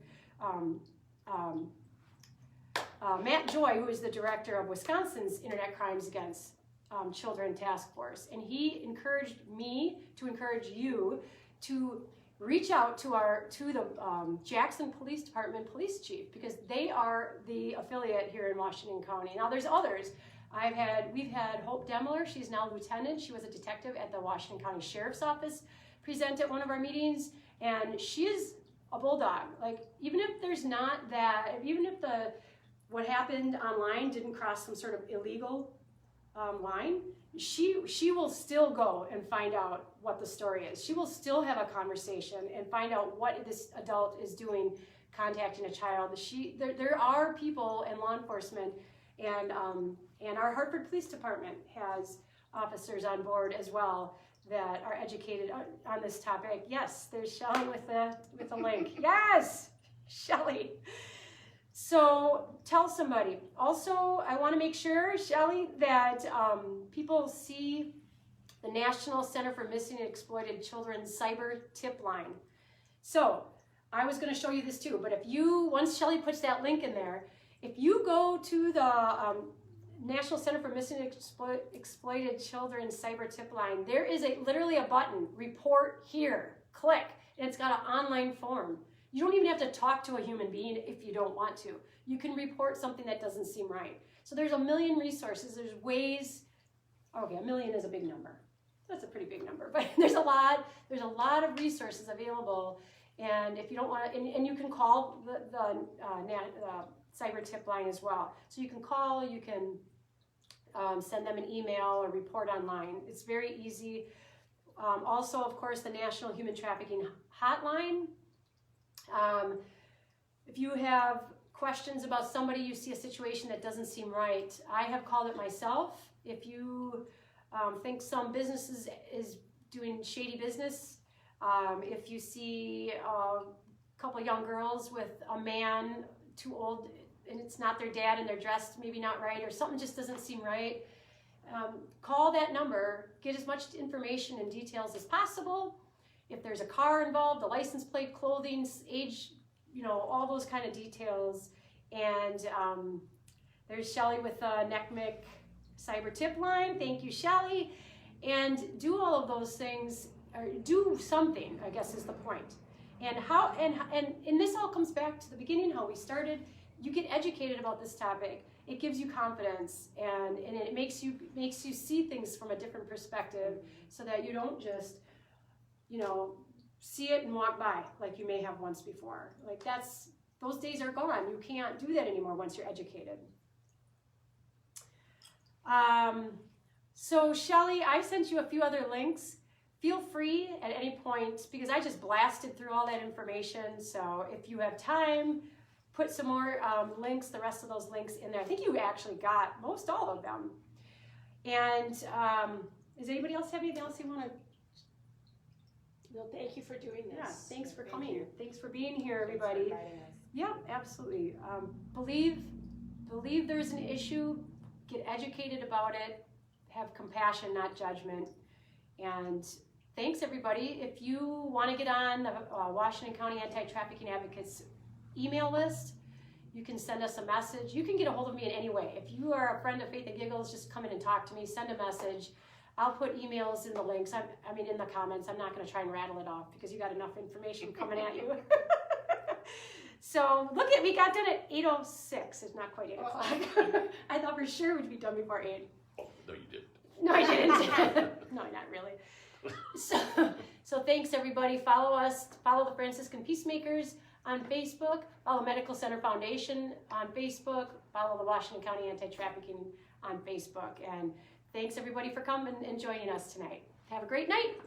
Matt Joy, who is the director of Wisconsin's Internet Crimes Against Children Task Force, and he encouraged me to encourage you to reach out to the Jackson Police Department police chief, because they are the affiliate here in Washington County. Now there's others. We've had Hope Demler. She's now lieutenant. She was a detective at the Washington County Sheriff's Office, present at one of our meetings, and she is a bulldog. Like, even if there's not that, even if what happened online didn't cross some sort of illegal line, she will still go and find out what the story is. She will still have a conversation and find out what this adult is doing, contacting a child. There are people in law enforcement, and our Hartford Police Department has officers on board as well that are educated on this topic. Yes, there's Shelley with the link. Yes, Shelley. So tell somebody. Also, I want to make sure, Shelley, that people see the National Center for Missing and Exploited Children's Cyber Tipline. So I was going to show you this too, but if you, once Shelley puts that link in there, if you go to the National Center for Missing and Exploited Children's Cyber Tipline, there is literally a button, report here, click, and it's got an online form. You don't even have to talk to a human being if you don't want to. You can report something that doesn't seem right. So there's a million resources, there's ways, okay, 1 million is a big number. That's a pretty big number, but there's a lot of resources available. And if you don't want to, and you can call the cyber tip line as well. So you can call, you can send them an email or report online. It's very easy. Also, of course, the National Human Trafficking Hotline. If you have questions about somebody, you see a situation that doesn't seem right, I have called it myself. If you think some business is doing shady business, if you see a couple of young girls with a man too old and it's not their dad and they're dressed maybe not right, or something just doesn't seem right, call that number, get as much information and details as possible. If there's a car involved, the license plate, clothing, age, all those kind of details. And there's Shelley with the NCMEC cyber tip line. Thank you, Shelley. And do all of those things, or do something, I guess is the point. And how, and this all comes back to the beginning, how we started. You get educated about this topic. It gives you confidence, and it makes you see things from a different perspective, so that you don't just, see it and walk by like you may have once before. Like those days are gone. You can't do that anymore once you're educated. So Shelley, I sent you a few other links. Feel free at any point, because I just blasted through all that information. So if you have time, put some more links, the rest of those links in there. I think you actually got all of them. And does anybody else have anything else you want to? No, thank you for doing this. Yeah, thanks for coming. you. Thanks for being here, everybody. Thanks for inviting us. Yeah, absolutely. Believe there's an issue. Get educated about it. Have compassion, not judgment. And thanks, everybody. If you want to get on the Washington County Anti-Trafficking Advocates email list, you can send us a message. You can get a hold of me in any way. If you are a friend of Faith and Giggles, just come in and talk to me. Send a message. I'll put emails in the links. In the comments. I'm not going to try and rattle it off because you got enough information coming at you. So look we got done at 8:06. It's not quite 8 o'clock. I thought for sure we'd be done before 8. Oh, no, you didn't. No, I didn't. No, not really. So thanks, everybody. Follow us. Follow the Franciscan Peacemakers on Facebook. Follow Medical Center Foundation on Facebook. Follow the Washington County Anti-Trafficking on Facebook. And thanks, everybody, for coming and joining us tonight. Have a great night.